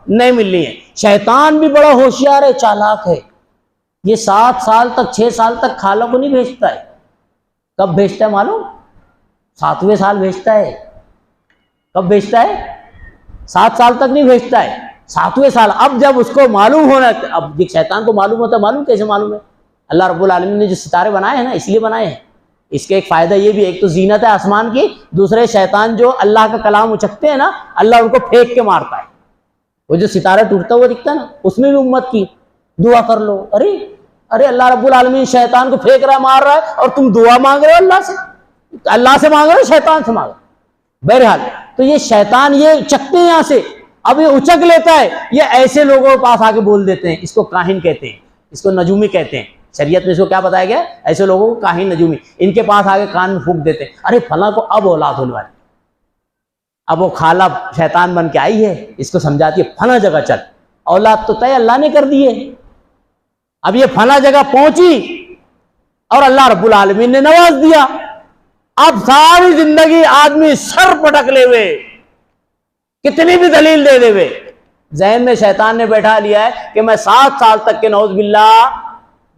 Speaker 1: نہیں ملنی ہے۔ شیطان بھی بڑا ہوشیار ہے، چالاک ہے، یہ 7 سال تک 6 سال تک خالہ کو نہیں بھیجتا ہے۔ کب بھیجتا ہے معلوم؟ 7ویں سال بھیجتا ہے۔ کب بھیجتا ہے؟ 7 سال تک نہیں بھیجتا ہے، 7ویں سال۔ اب جب اس کو معلوم ہونا، اب شیطان کو معلوم ہوتا ہے، معلوم کیسے معلوم ہے؟ اللہ رب العالمین نے جو ستارے بنائے ہیں نا، اس لیے بنائے ہیں۔ اس کے ایک فائدہ یہ بھی ہے، ایک تو زینت ہے آسمان کی، دوسرے شیطان جو اللہ کا کلام اچکتے ہیں نا، اللہ ان کو پھینک کے مارتا ہے۔ وہ جو ستارہ ٹوٹتا ہوا دکھتا ہے نا، اس میں بھی امت کی دعا کر لو، ارے اللہ رب العالمین شیطان کو پھینک رہا ہے، مار رہا ہے، اور تم دعا مانگ رہے ہو اللہ سے مانگ رہے ہو، شیطان سے مانگ رہے ہو۔ بہرحال تو یہ شیطان یہ چکتے ہیں یہاں سے، اب یہ اچک لیتا ہے، یہ ایسے لوگوں کے پاس آ کے بول دیتے ہیں، اس کو کاہن کہتے ہیں، اس کو نجومی کہتے ہیں، شریعت میں اس کو کیا بتایا گیا؟ ایسے لوگوں کو کاہن نجومی، ان کے پاس آگے کان میں پھونک دیتے ہیں، ارے فلاں کو اب اولاد ہونے والی، اب وہ خالہ شیطان بن کے آئی ہے، اس کو سمجھاتی ہے فلاں جگہ چل، اولاد تو طے اللہ نے کر دی ہے، اب یہ فلاں جگہ پہنچی اور اللہ رب العالمین نے نواز دیا، اب ساری زندگی آدمی سر پٹک لے ہوئے، کتنی بھی دلیل دے دے ہوئے، ذہن میں شیطان نے بیٹھا لیا ہے کہ میں 7 سال تک کے نعوذ باللہ،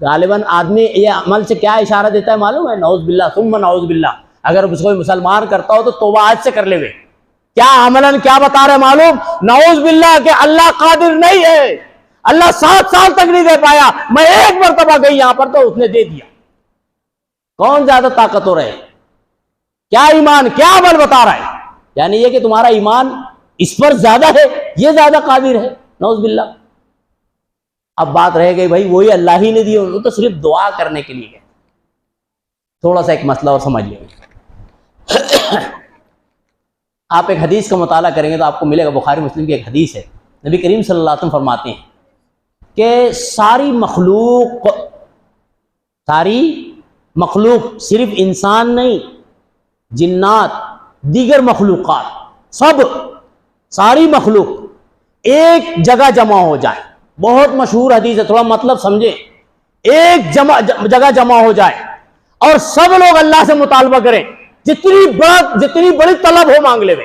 Speaker 1: غالباً آدمی یہ عمل سے کیا اشارہ دیتا ہے معلوم ہے؟ نعوذ باللہ ثم نعوذ باللہ، اگر اس کو مسلمان کرتا ہو تو توبہ آج سے کر لے ہوئے، کیا عملاً کیا بتا رہے معلوم؟ نعوذ باللہ کہ اللہ قادر نہیں ہے، اللہ 7 سال تک نہیں دے پایا، میں ایک مرتبہ گئی یہاں پر تو اس نے دے دیا۔ کون زیادہ طاقتور ہے؟ کیا ایمان، کیا عمل بتا رہا ہے؟ یعنی یہ کہ تمہارا ایمان اس پر زیادہ ہے، یہ زیادہ قادر ہے، نعوذ باللہ۔ اب بات رہ گئی بھائی وہی اللہ ہی نے دی، وہ تو صرف دعا کرنے کے لیے ہے۔ تھوڑا سا ایک مسئلہ اور سمجھ لیں، آپ ایک حدیث کا مطالعہ کریں گے تو آپ کو ملے گا، بخاری مسلم کی ایک حدیث ہے، نبی کریم صلی اللہ علیہ وسلم فرماتے ہیں کہ ساری مخلوق صرف انسان نہیں، جنات، دیگر مخلوقات، ساری مخلوق ایک جگہ جمع ہو جائے، بہت مشہور حدیث ہے، تھوڑا مطلب سمجھیں، ایک جگہ جمع ہو جائے اور سب لوگ اللہ سے مطالبہ کریں، جتنی بڑی طلب ہو مانگ لے،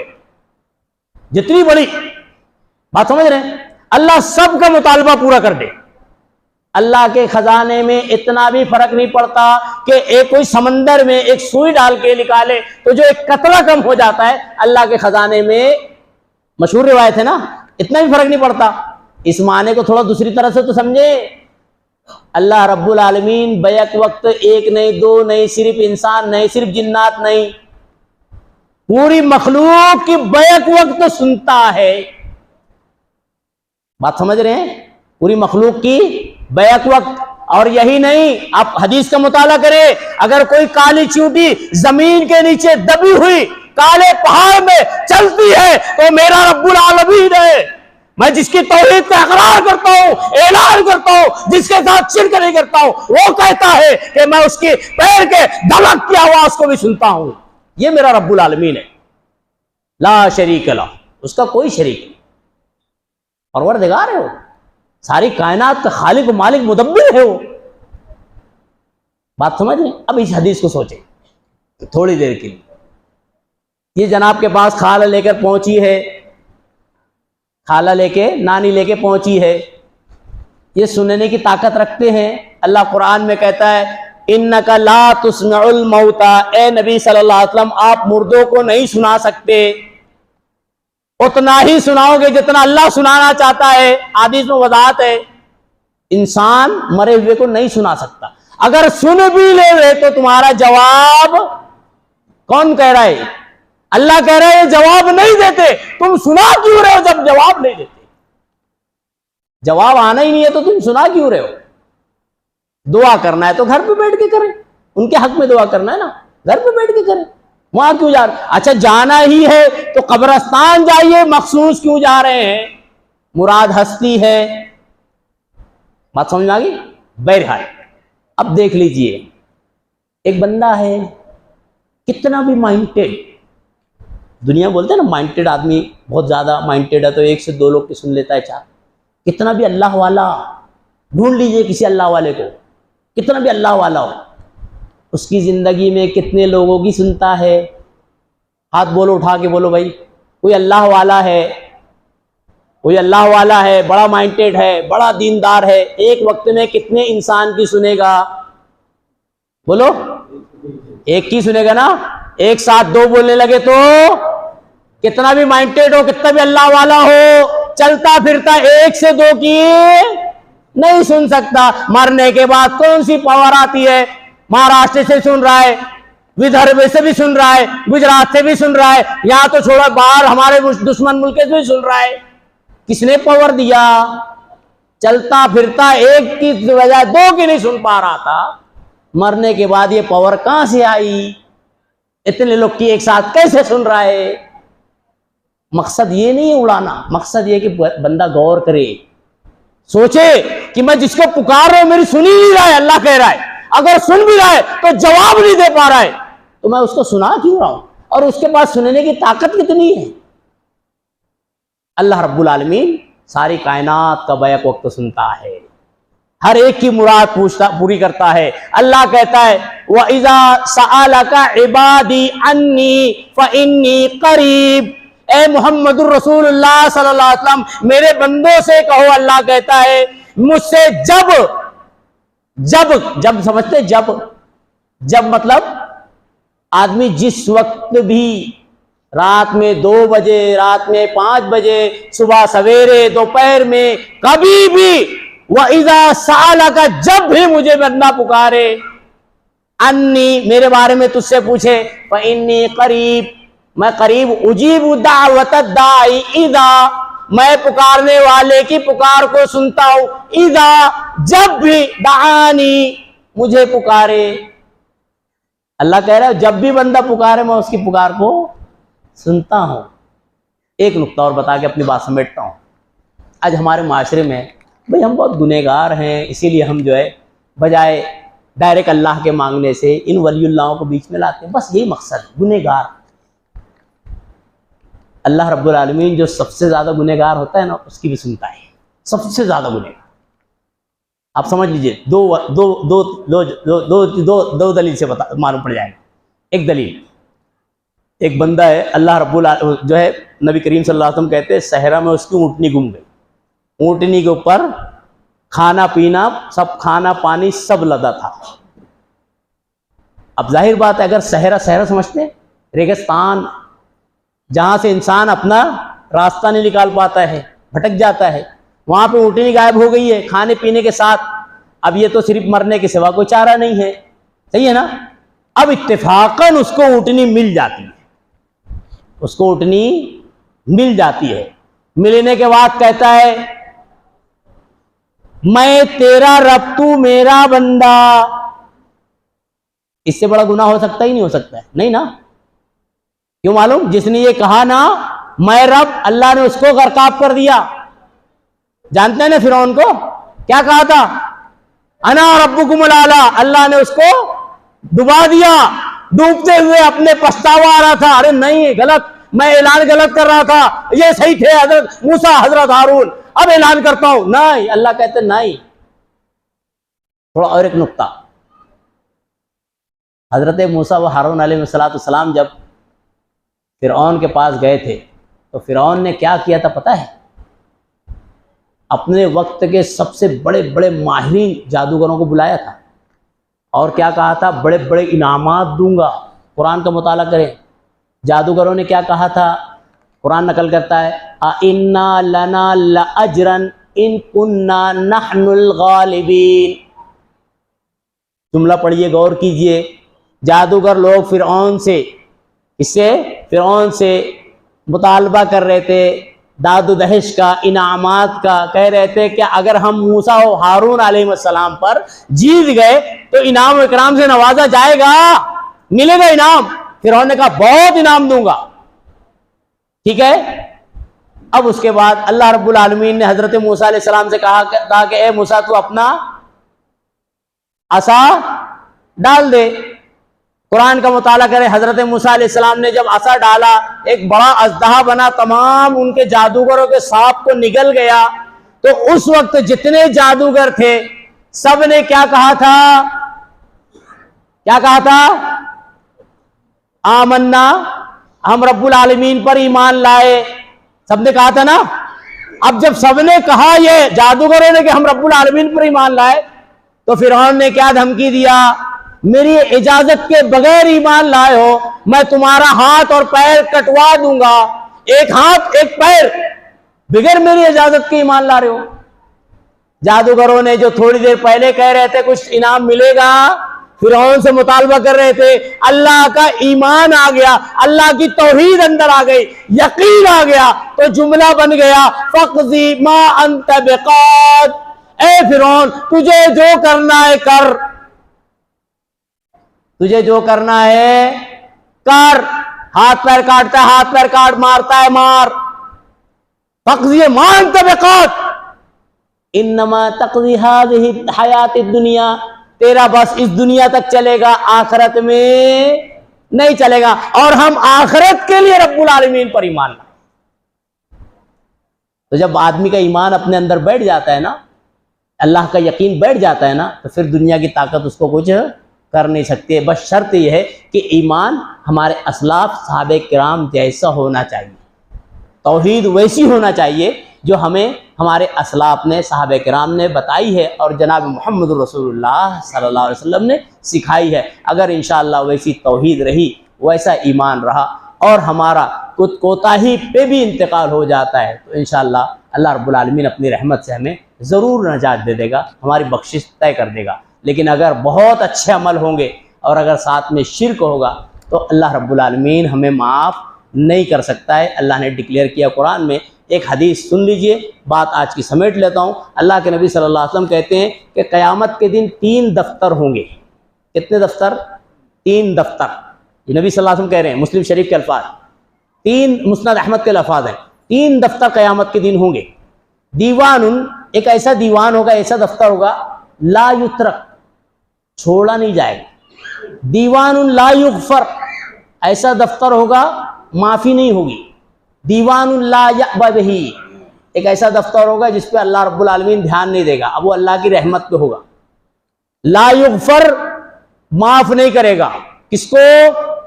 Speaker 1: جتنی بڑی بات سمجھ رہے ہیں، اللہ سب کا مطالبہ پورا کر دے۔ اللہ کے خزانے میں اتنا بھی فرق نہیں پڑتا کہ ایک کوئی سمندر میں ایک سوئی ڈال کے نکالے تو جو ایک قطرہ کم ہو جاتا ہے، اللہ کے خزانے میں مشہور روایت ہے نا، اتنا بھی فرق نہیں پڑتا۔ اس معنی کو تھوڑا دوسری طرح سے تو سمجھے، اللہ رب العالمین بیک وقت ایک نہیں، 2 نہیں، صرف انسان نہیں، صرف جنات نہیں، پوری مخلوق کی بیک وقت سنتا ہے۔ بات سمجھ رہے ہیں؟ پوری مخلوق کی بیک وقت، اور یہی نہیں، آپ حدیث کا مطالعہ کریں، اگر کوئی کالی چیونٹی زمین کے نیچے دبی ہوئی کالے پہاڑ میں چلتی ہے تو میرا رب العالمین ہے، میں جس کی توحید کا اقرار کرتا ہوں، اعلان کرتا ہوں، جس کے ساتھ شرک نہیں کرتا ہوں، وہ کہتا ہے کہ میں اس کی پیر کے دھڑک کی آواز کو بھی سنتا ہوں۔ یہ میرا رب العالمین ہے، لا شریک لہ، اس کا کوئی شریک نہیں، پروردگار ہے وہ، ساری کائنات کا خالق و مالک مدبر ہے وہ. بات سمجھ رہے ہیں؟ اب اس حدیث کو سوچیں تھوڑی دیر کے لیے. یہ جناب کے پاس خالہ لے کر پہنچی ہے، خالہ لے کے، نانی لے کے پہنچی ہے. یہ سننے کی طاقت رکھتے ہیں. اللہ قرآن میں کہتا ہے اِنَّكَ لَا تُسْمِعُ الْمَوْتَى، اے نبی صلی اللہ علیہ وسلم آپ مردوں کو نہیں سنا سکتے، اتنا ہی سناؤ گے جتنا اللہ سنانا چاہتا ہے. حدیث میں وضاحت ہے انسان مرے ہوئے کو نہیں سنا سکتا. اگر سن بھی لے تو تمہارا جواب کون کہہ رہا ہے؟ اللہ کہہ رہا ہے یہ جواب نہیں دیتے. تم سنا کیوں رہے ہو جب جواب نہیں دیتے؟ جواب آنا ہی نہیں ہے تو تم سنا کیوں رہے ہو؟ دعا کرنا ہے تو گھر پہ بیٹھ کے کریں. ان کے حق میں دعا کرنا ہے نا، گھر پہ بیٹھ کے کریں. وہاں کیوں جا رہے؟ اچھا جانا ہی ہے تو قبرستان جائیے، مخصوص کیوں جا رہے ہیں؟ مراد ہستی ہے. بات سمجھ میں آ گئی؟ بہرحال اب دیکھ لیجئے، ایک بندہ ہے کتنا بھی مائنڈیڈ، دنیا بولتے ہیں نا مائنڈیڈ آدمی بہت زیادہ مائنڈیڈ ہے تو ایک سے دو لوگ کی سن لیتا ہے چار. کتنا بھی اللہ والا، ڈھونڈ لیجئے کسی اللہ والے کو، کتنا بھی اللہ والا ہو، اس کی زندگی میں کتنے لوگوں کی سنتا ہے؟ ہاتھ بولو، اٹھا کے بولو بھائی کوئی اللہ والا ہے، کوئی اللہ والا ہے، بڑا مائنڈیڈ ہے، بڑا دیندار ہے، ایک وقت میں کتنے انسان کی سنے گا؟ بولو ایک کی سنے گا نا. ایک ساتھ دو بولنے لگے تو کتنا بھی مائنڈیڈ ہو، کتنا بھی اللہ والا ہو، چلتا پھرتا ایک سے دو کی نہیں سن سکتا. مرنے کے بعد کون سی پاور آتی ہے؟ مہاراشٹر سے سن رہا ہے، ودربھ سے بھی سن رہا ہے، گجرات سے بھی سن رہا ہے، یہاں تو چھوڑا باہر ہمارے دشمن ملک سے بھی سن رہا ہے. کس نے پاور دیا؟ چلتا پھرتا ایک کی وجہ دو کی نہیں سن پا رہا تھا، مرنے کے بعد یہ پاور کہاں سے آئی؟ اتنے لوگ کی ایک ساتھ کیسے سن رہا ہے؟ مقصد یہ نہیں ہے اڑانا، مقصد یہ کہ بندہ غور کرے، سوچے کہ میں جس کو پکار رہا ہوں میری سن ہی نہیں رہا ہے. اللہ کہہ رہا ہے اگر سن بھی رہا ہے تو جواب نہیں دے پا رہا ہے تو میں اس کو سنا کیوں رہا ہوں؟ اور اس کے پاس سننے کی طاقت کتنی ہے؟ اللہ رب العالمین ساری کائنات کا بیک وقت سنتا ہے، ہر ایک کی مراد پوری کرتا ہے. اللہ کہتا ہے وَإِذَا سَأَلَكَ عِبَادِي عَنِّي فَإِنِّي قَرِيب. اے محمد الرسول اللہ صلی اللہ علیہ وسلم میرے بندوں سے کہو، اللہ کہتا ہے مجھ سے جب سمجھتے جب مطلب آدمی جس وقت بھی، رات میں 2 بجے، رات میں 5 بجے، صبح سویرے، دوپہر میں، کبھی بھی وَإِذَا سَأَلَكَ جب بھی مجھے بندہ پکارے، انی میرے بارے میں تجھ سے پوچھے، فَإِنِّي قریب میں قریب، اجیب دعوت الداعی اذا میں پکارنے والے کی پکار کو سنتا ہوں، اذا جب بھی دعانی مجھے پکارے. اللہ کہہ رہا ہے جب بھی بندہ پکارے میں اس کی پکار کو سنتا ہوں. ایک نقطہ اور بتا کے اپنی بات سمیٹتا ہوں. آج ہمارے معاشرے میں بھئی ہم بہت گنہگار ہیں، اسی لیے ہم جو ہے بجائے ڈائریکٹ اللہ کے مانگنے سے ان ولی اللہ کو بیچ میں لاتے ہیں، بس یہی مقصد، گنہگار. اللہ رب العالمین جو سب سے زیادہ گنہگار ہوتا ہے نا اس کی بھی سنتا ہے، سب سے زیادہ گنہگار. آپ سمجھ لیجئے دو دلیل سے معلوم پڑ جائے گا. ایک دلیل، ایک بندہ ہے اللہ رب العالمین جو ہے نبی کریم صلی اللہ علیہ وسلم کہتے ہیں صحرا میں اس کی اونٹنی گم گئی، اونٹنی کے اوپر کھانا پینا سب، کھانا پانی سب لدا تھا. اب ظاہر بات ہے اگر صحرا سمجھتے ہیں ریگستان جہاں سے انسان اپنا راستہ نہیں نکال پاتا ہے، بھٹک جاتا ہے، وہاں پہ اونٹنی غائب ہو گئی ہے کھانے پینے کے ساتھ. اب یہ تو صرف مرنے کے سوا کوئی چارہ نہیں ہے، صحیح ہے نا. اب اتفاقاً اس کو اونٹنی مل جاتی ہے، اس کو اونٹنی مل جاتی ہے. ملنے کے بعد کہتا ہے میں تیرا رب تو میرا بندہ. اس سے بڑا گناہ ہو سکتا ہی نہیں ہو سکتا ہے، نہیں نا. کیوں معلوم؟ جس نے یہ کہا نا میں رب، اللہ نے اس کو غرقاب کر دیا. جانتے ہیں نا فرعون کو کیا کہا تھا؟ انا ربکم الاعلی. اللہ نے اس کو ڈبا دیا، ڈوبتے ہوئے اپنے پچھتاوا آ رہا تھا، ارے نہیں غلط، میں اعلان غلط کر رہا تھا، یہ صحیح تھے حضرت موسیٰ حضرت ہارون. اب اعلان کرتا ہوں. نہیں, اللہ کہتے نہیں. تھوڑا اور ایک نقطہ, حضرت موسیٰ و ہارون علیہ السلام جب فرعون کے پاس گئے تھے تو فرعون نے کیا کیا تھا پتہ ہے؟ اپنے وقت کے سب سے بڑے بڑے ماہرین جادوگروں کو بلایا تھا اور کیا کہا تھا؟ بڑے بڑے انعامات دوں گا. قرآن کا مطالعہ کریں, جادوگروں نے کیا کہا تھا؟ قرآن نقل کرتا ہے اِنَّا لَنَا لَأَجْرًا إِن كُنَّا نَحْنُ الْغَالِبِينَ. جملہ پڑھیے, غور کیجئے. جادوگر لوگ فرعون سے, اس سے فرعون سے مطالبہ کر رہے تھے داد و دہش کا, انعامات کا. کہہ رہے تھے کہ اگر ہم موسیٰ و ہارون علیہ السلام پر جیت گئے تو انعام و اکرام سے نوازا جائے گا, ملے گا انعام. فرعون نے کہا بہت انعام دوں گا. ٹھیک ہے. اب اس کے بعد اللہ رب العالمین نے حضرت موسیٰ علیہ السلام سے کہا تھا کہ اے موسیٰ تو اپنا عصا ڈال دے. قرآن کا مطالعہ کرے. حضرت موسیٰ علیہ السلام نے جب عصا ڈالا ایک بڑا اژدہا بنا, تمام ان کے جادوگروں کے سانپ کو نگل گیا. تو اس وقت جتنے جادوگر تھے سب نے کیا کہا تھا؟ کیا کہا تھا؟ آمنا, ہم رب العالمین پر ایمان لائے. سب نے کہا تھا نا. اب جب سب نے کہا, یہ جادوگروں نے, کہ ہم رب العالمین پر ایمان لائے, تو فرعون نے کیا دھمکی دیا؟ میری اجازت کے بغیر ایمان لائے ہو, میں تمہارا ہاتھ اور پیر کٹوا دوں گا. ایک ہاتھ ایک پیر, بغیر میری اجازت کے ایمان لا رہے ہو. جادوگروں نے جو تھوڑی دیر پہلے کہہ رہے تھے کچھ انعام ملے گا, فرعون سے مطالبہ کر رہے تھے, اللہ کا ایمان آ گیا, اللہ کی توحید اندر آ گئی, یقین آ گیا, تو جملہ بن گیا فَقْضِ مَا أَنْتَ بِقَاضٍ. اے فرعون تجھے جو کرنا ہے کر, تجھے جو کرنا ہے کر. ہاتھ پیر کاٹتا ہے ہاتھ پیر کاٹ, مارتا ہے مار. فَقْضِ مَا أَنْتَ بِقَاضٍ إِنَّمَا تَقْضِي هَذِهِ الْحَيَاةِ الدُّنْيَا. تیرا بس اس دنیا تک چلے گا, آخرت میں نہیں چلے گا. اور ہم آخرت کے لیے رب العالمین پر ایمان لائیں. تو جب آدمی کا ایمان اپنے اندر بیٹھ جاتا ہے نا, اللہ کا یقین بیٹھ جاتا ہے نا, تو پھر دنیا کی طاقت اس کو کچھ کر نہیں سکتی ہے. بس شرط یہ ہے کہ ایمان ہمارے اسلاف صحابہ کرام جیسا ہونا چاہیے, توحید ویسی ہونا چاہیے جو ہمیں ہمارے اسلاف نے, صحابہ کرام نے بتائی ہے اور جناب محمد رسول اللہ صلی اللہ علیہ وسلم نے سکھائی ہے. اگر انشاءاللہ ویسی توحید رہی, ویسا ایمان رہا, اور ہمارا کوتاہی پہ بھی انتقال ہو جاتا ہے, تو انشاءاللہ اللہ رب العالمین اپنی رحمت سے ہمیں ضرور نجات دے دے گا, ہماری بخشش طے کر دے گا. لیکن اگر بہت اچھے عمل ہوں گے اور اگر ساتھ میں شرک ہوگا تو اللہ رب العالمین ہمیں معاف نہیں کر سکتا ہے. اللہ نے ڈکلیئر کیا قرآن میں. ایک حدیث سن لیجئے, بات آج کی سمیٹ لیتا ہوں. اللہ کے نبی صلی اللہ علیہ وسلم کہتے ہیں کہ قیامت کے دن 3 دفتر ہوں گے. کتنے دفتر؟ 3 دفتر. یہ نبی صلی اللہ علیہ وسلم کہہ رہے ہیں, مسلم شریف کے الفاظ, 3 مسند احمد کے الفاظ ہیں. 3 دفتر قیامت کے دن ہوں گے. دیوان, ایک ایسا دیوان ہوگا, ایسا دفتر ہوگا, لا یترک, چھوڑا نہیں جائے گا. دیوان لا یغفر, ایسا دفتر ہوگا معافی نہیں ہوگی. دیوان لا یأبى بہ, ایک ایسا دفتر ہوگا جس پہ اللہ رب العالمین دھیان نہیں دے گا, اب وہ اللہ کی رحمت پہ ہوگا. لا یغفر, معاف نہیں کرے گا. کس کو؟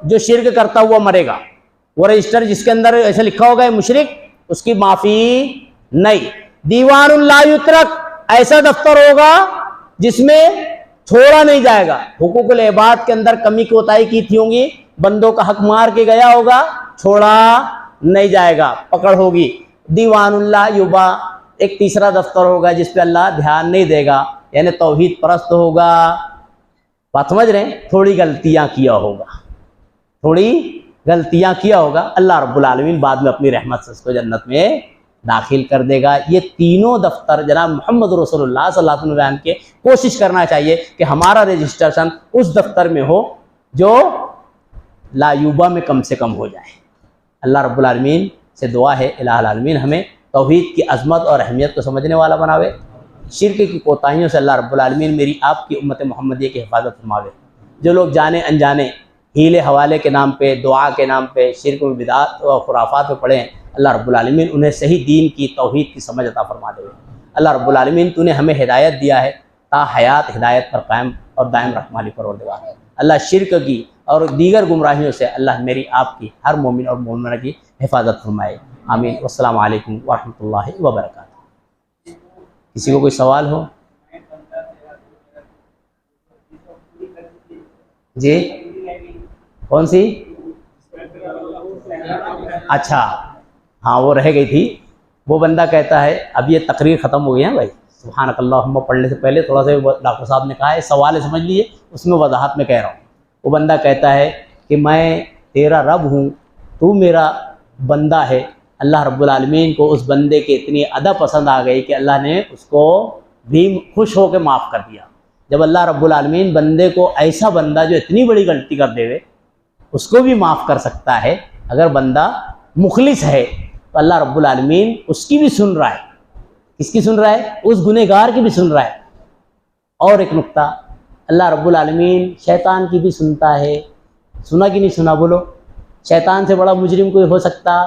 Speaker 1: جو شرک کرتا ہوا مرے گا. وہ رجسٹر جس کے اندر ایسا لکھا ہوگا مشرک, اس کی معافی نہیں. دیوان لا یترک, ایسا دفتر ہوگا جس میں چھوڑا نہیں جائے گا. حقوق العباد کے اندر کمی کوتاہی کی تھی ہوں گی, بندوں کا حق مار کے گیا ہوگا, چھوڑا نہیں جائے گا, پکڑ ہوگی. دیوان اللہ یوبا, ایک تیسرا دفتر ہوگا جس پہ اللہ دھیان نہیں دے گا, یعنی توحید پرست ہوگا. بات سمجھ رہے ہیں؟ تھوڑی غلطیاں کیا ہوگا, تھوڑی غلطیاں کیا ہوگا, اللہ رب العالمین بعد میں اپنی رحمت سے اس کو جنت میں داخل کر دے گا. یہ تینوں دفتر جناب محمد رسول اللہ صلی اللہ علیہ وسلم بیان کے کوشش کرنا چاہیے کہ ہمارا رجسٹریشن اس دفتر میں ہو جو لا یوبا میں کم سے کم ہو جائے. اللہ رب العالمین سے دعا ہے الہ العالمین ہمیں توحید کی عظمت اور اہمیت کو سمجھنے والا بناوے, شرک کی کوتاہیوں سے اللہ رب العالمین میری آپ کی امت محمدیہ کی حفاظت فرماوے. جو لوگ جانے انجانے ہیلے حوالے کے نام پہ, دعا کے نام پہ, شرک و بدعات اور خرافات پہ پڑے ہیں, اللہ رب العالمین انہیں صحیح دین کی توحید کی سمجھ عطا فرما دے۔ اللہ رب العالمین تو نے ہمیں ہدایت دیا ہے، تا حیات ہدایت پر قائم اور دائم رکھ مالی پروردگار۔ اللہ شرک کی اور دیگر گمراہیوں سے اللہ میری آپ کی ہر مومن اور مومنہ کی حفاظت فرمائے، آمین۔ والسلام علیکم ورحمۃ اللہ وبرکاتہ۔ کسی کو کوئی سوال ہو؟ جی کون سی؟ اچھا ہاں وہ رہ گئی تھی۔ وہ بندہ کہتا ہے، اب یہ تقریر ختم ہو گئی ہے بھائی، سبحانک اللہم پڑھنے سے پہلے تھوڑا سا ڈاکٹر صاحب نے کہا ہے سوال ہے سمجھ لیجیے، اس میں وضاحت میں کہہ رہا ہوں۔ وہ بندہ کہتا ہے کہ میں تیرا رب ہوں، تو میرا بندہ ہے۔ اللہ رب العالمین کو اس بندے کی اتنی ادا پسند آ گئی کہ اللہ نے اس کو بھی خوش ہو کے معاف کر دیا۔ جب اللہ رب العالمین بندے کو ایسا بندہ جو اتنی بڑی غلطی کر دے اس کو بھی معاف کر سکتا ہے، اگر بندہ مخلص ہے تو اللہ رب العالمین اس کی بھی سن رہا ہے۔ کس کی سن رہا ہے؟ اس گنہگار کی بھی سن رہا ہے۔ اور ایک نقطہ، اللہ رب العالمین شیطان کی بھی سنتا ہے۔ سنا کہ نہیں سنا بولو؟ شیطان سے بڑا مجرم کوئی ہو سکتا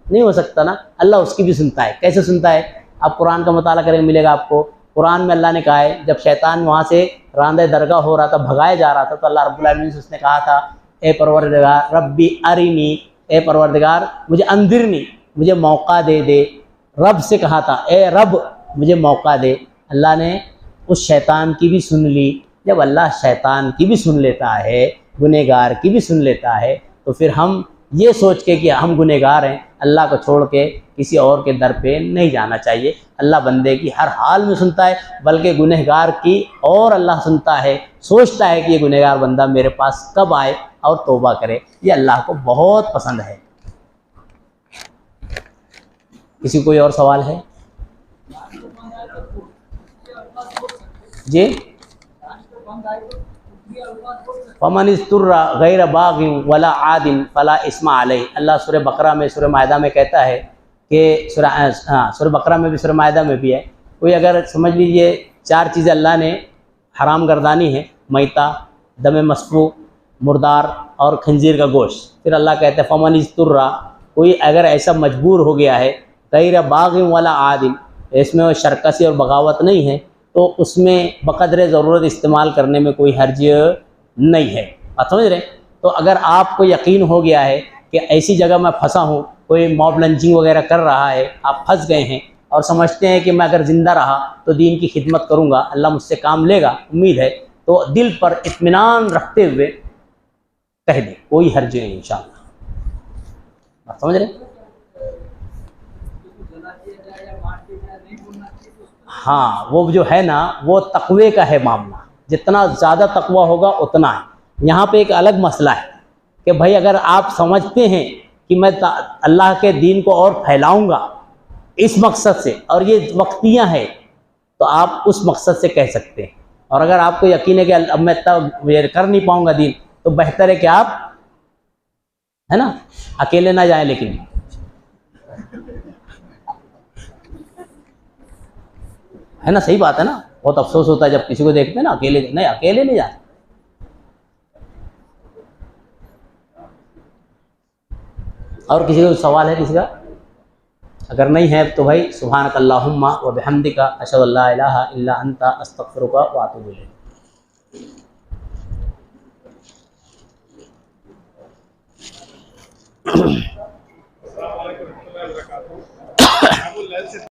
Speaker 1: نہیں، ہو سکتا نا؟ اللہ اس کی بھی سنتا ہے۔ کیسے سنتا ہے؟ آپ قرآن کا مطالعہ کریں ملے گا آپ کو۔ قرآن میں اللہ نے کہا ہے جب شیطان وہاں سے راندہ درگاہ ہو رہا تھا، بھگایا جا رہا تھا، تو اللہ رب العالمین سے اس نے کہا تھا اے پروردگار ربی ارینی، اے پروردگار مجھے اندرنی، مجھے موقع دے دے۔ رب سے کہا تھا اے رب مجھے موقع دے۔ اللہ نے اس شیطان کی بھی سن لی۔ جب اللہ شیطان کی بھی سن لیتا ہے، گنہگار کی بھی سن لیتا ہے، تو پھر ہم یہ سوچ کے کہ ہم گنہگار ہیں، اللہ کو چھوڑ کے کسی اور کے در پہ نہیں جانا چاہیے۔ اللہ بندے کی ہر حال میں سنتا ہے، بلکہ گنہگار کی اور اللہ سنتا ہے، سوچتا ہے کہ یہ گنہگار بندہ میرے پاس کب آئے اور توبہ کرے۔ یہ اللہ کو بہت پسند ہے۔ کسی کو کوئی اور سوال ہے؟ جی فمن اضطر غیر باغ ولا عاد فلا اثم علیہ۔ اللہ سورہ بقرہ میں، سورہ مائدہ میں کہتا ہے کہ سورہ بقرہ میں بھی، سورہ مائدہ میں بھی ہے، کوئی اگر سمجھ لیجئے 4 چیزیں اللہ نے حرام گردانی ہے، میتہ، دم مسفوح، مردار اور خنزیر کا گوشت۔ پھر اللہ کہتا ہے فمن اضطر، کوئی اگر ایسا مجبور ہو گیا ہے، غیر باغ ولا عاد، اس میں شرکسی اور بغاوت نہیں ہے، تو اس میں بقدر ضرورت استعمال کرنے میں کوئی حرج نہیں ہے۔ بات سمجھ رہے؟ تو اگر آپ کو یقین ہو گیا ہے کہ ایسی جگہ میں پھنسا ہوں، کوئی موب لنچنگ وغیرہ کر رہا ہے، آپ پھنس گئے ہیں اور سمجھتے ہیں کہ میں اگر زندہ رہا تو دین کی خدمت کروں گا، اللہ مجھ سے کام لے گا، امید ہے، تو دل پر اطمینان رکھتے ہوئے کہہ دیں، کوئی حرج نہیں انشاءاللہ۔ بات سمجھ رہے؟ ہاں وہ جو ہے نا، وہ تقوی کا ہے معاملہ، جتنا زیادہ تقوی ہوگا اتنا ہے۔ یہاں پہ ایک الگ مسئلہ ہے کہ بھائی اگر آپ سمجھتے ہیں کہ میں اللہ کے دین کو اور پھیلاؤں گا اس مقصد سے، اور یہ وقتیاں ہیں، تو آپ اس مقصد سے کہہ سکتے ہیں۔ اور اگر آپ کو یقین ہے کہ اب میں کر نہیں پاؤں گا دین، تو بہتر ہے کہ آپ ہے نا اکیلے نہ جائیں، لیکن ہے نا، صحیح بات ہے نا۔ بہت افسوس ہوتا ہے جب کسی کو دیکھتے ہیں نا اکیلے نہیں جاتے۔ اور کسی کا سوال ہے کسی کا؟ اگر نہیں ہے تو بھائی سبحانک اللہم و بحمدک اشہد ان لا الہ الا انت استغفرک و اتوب الیک۔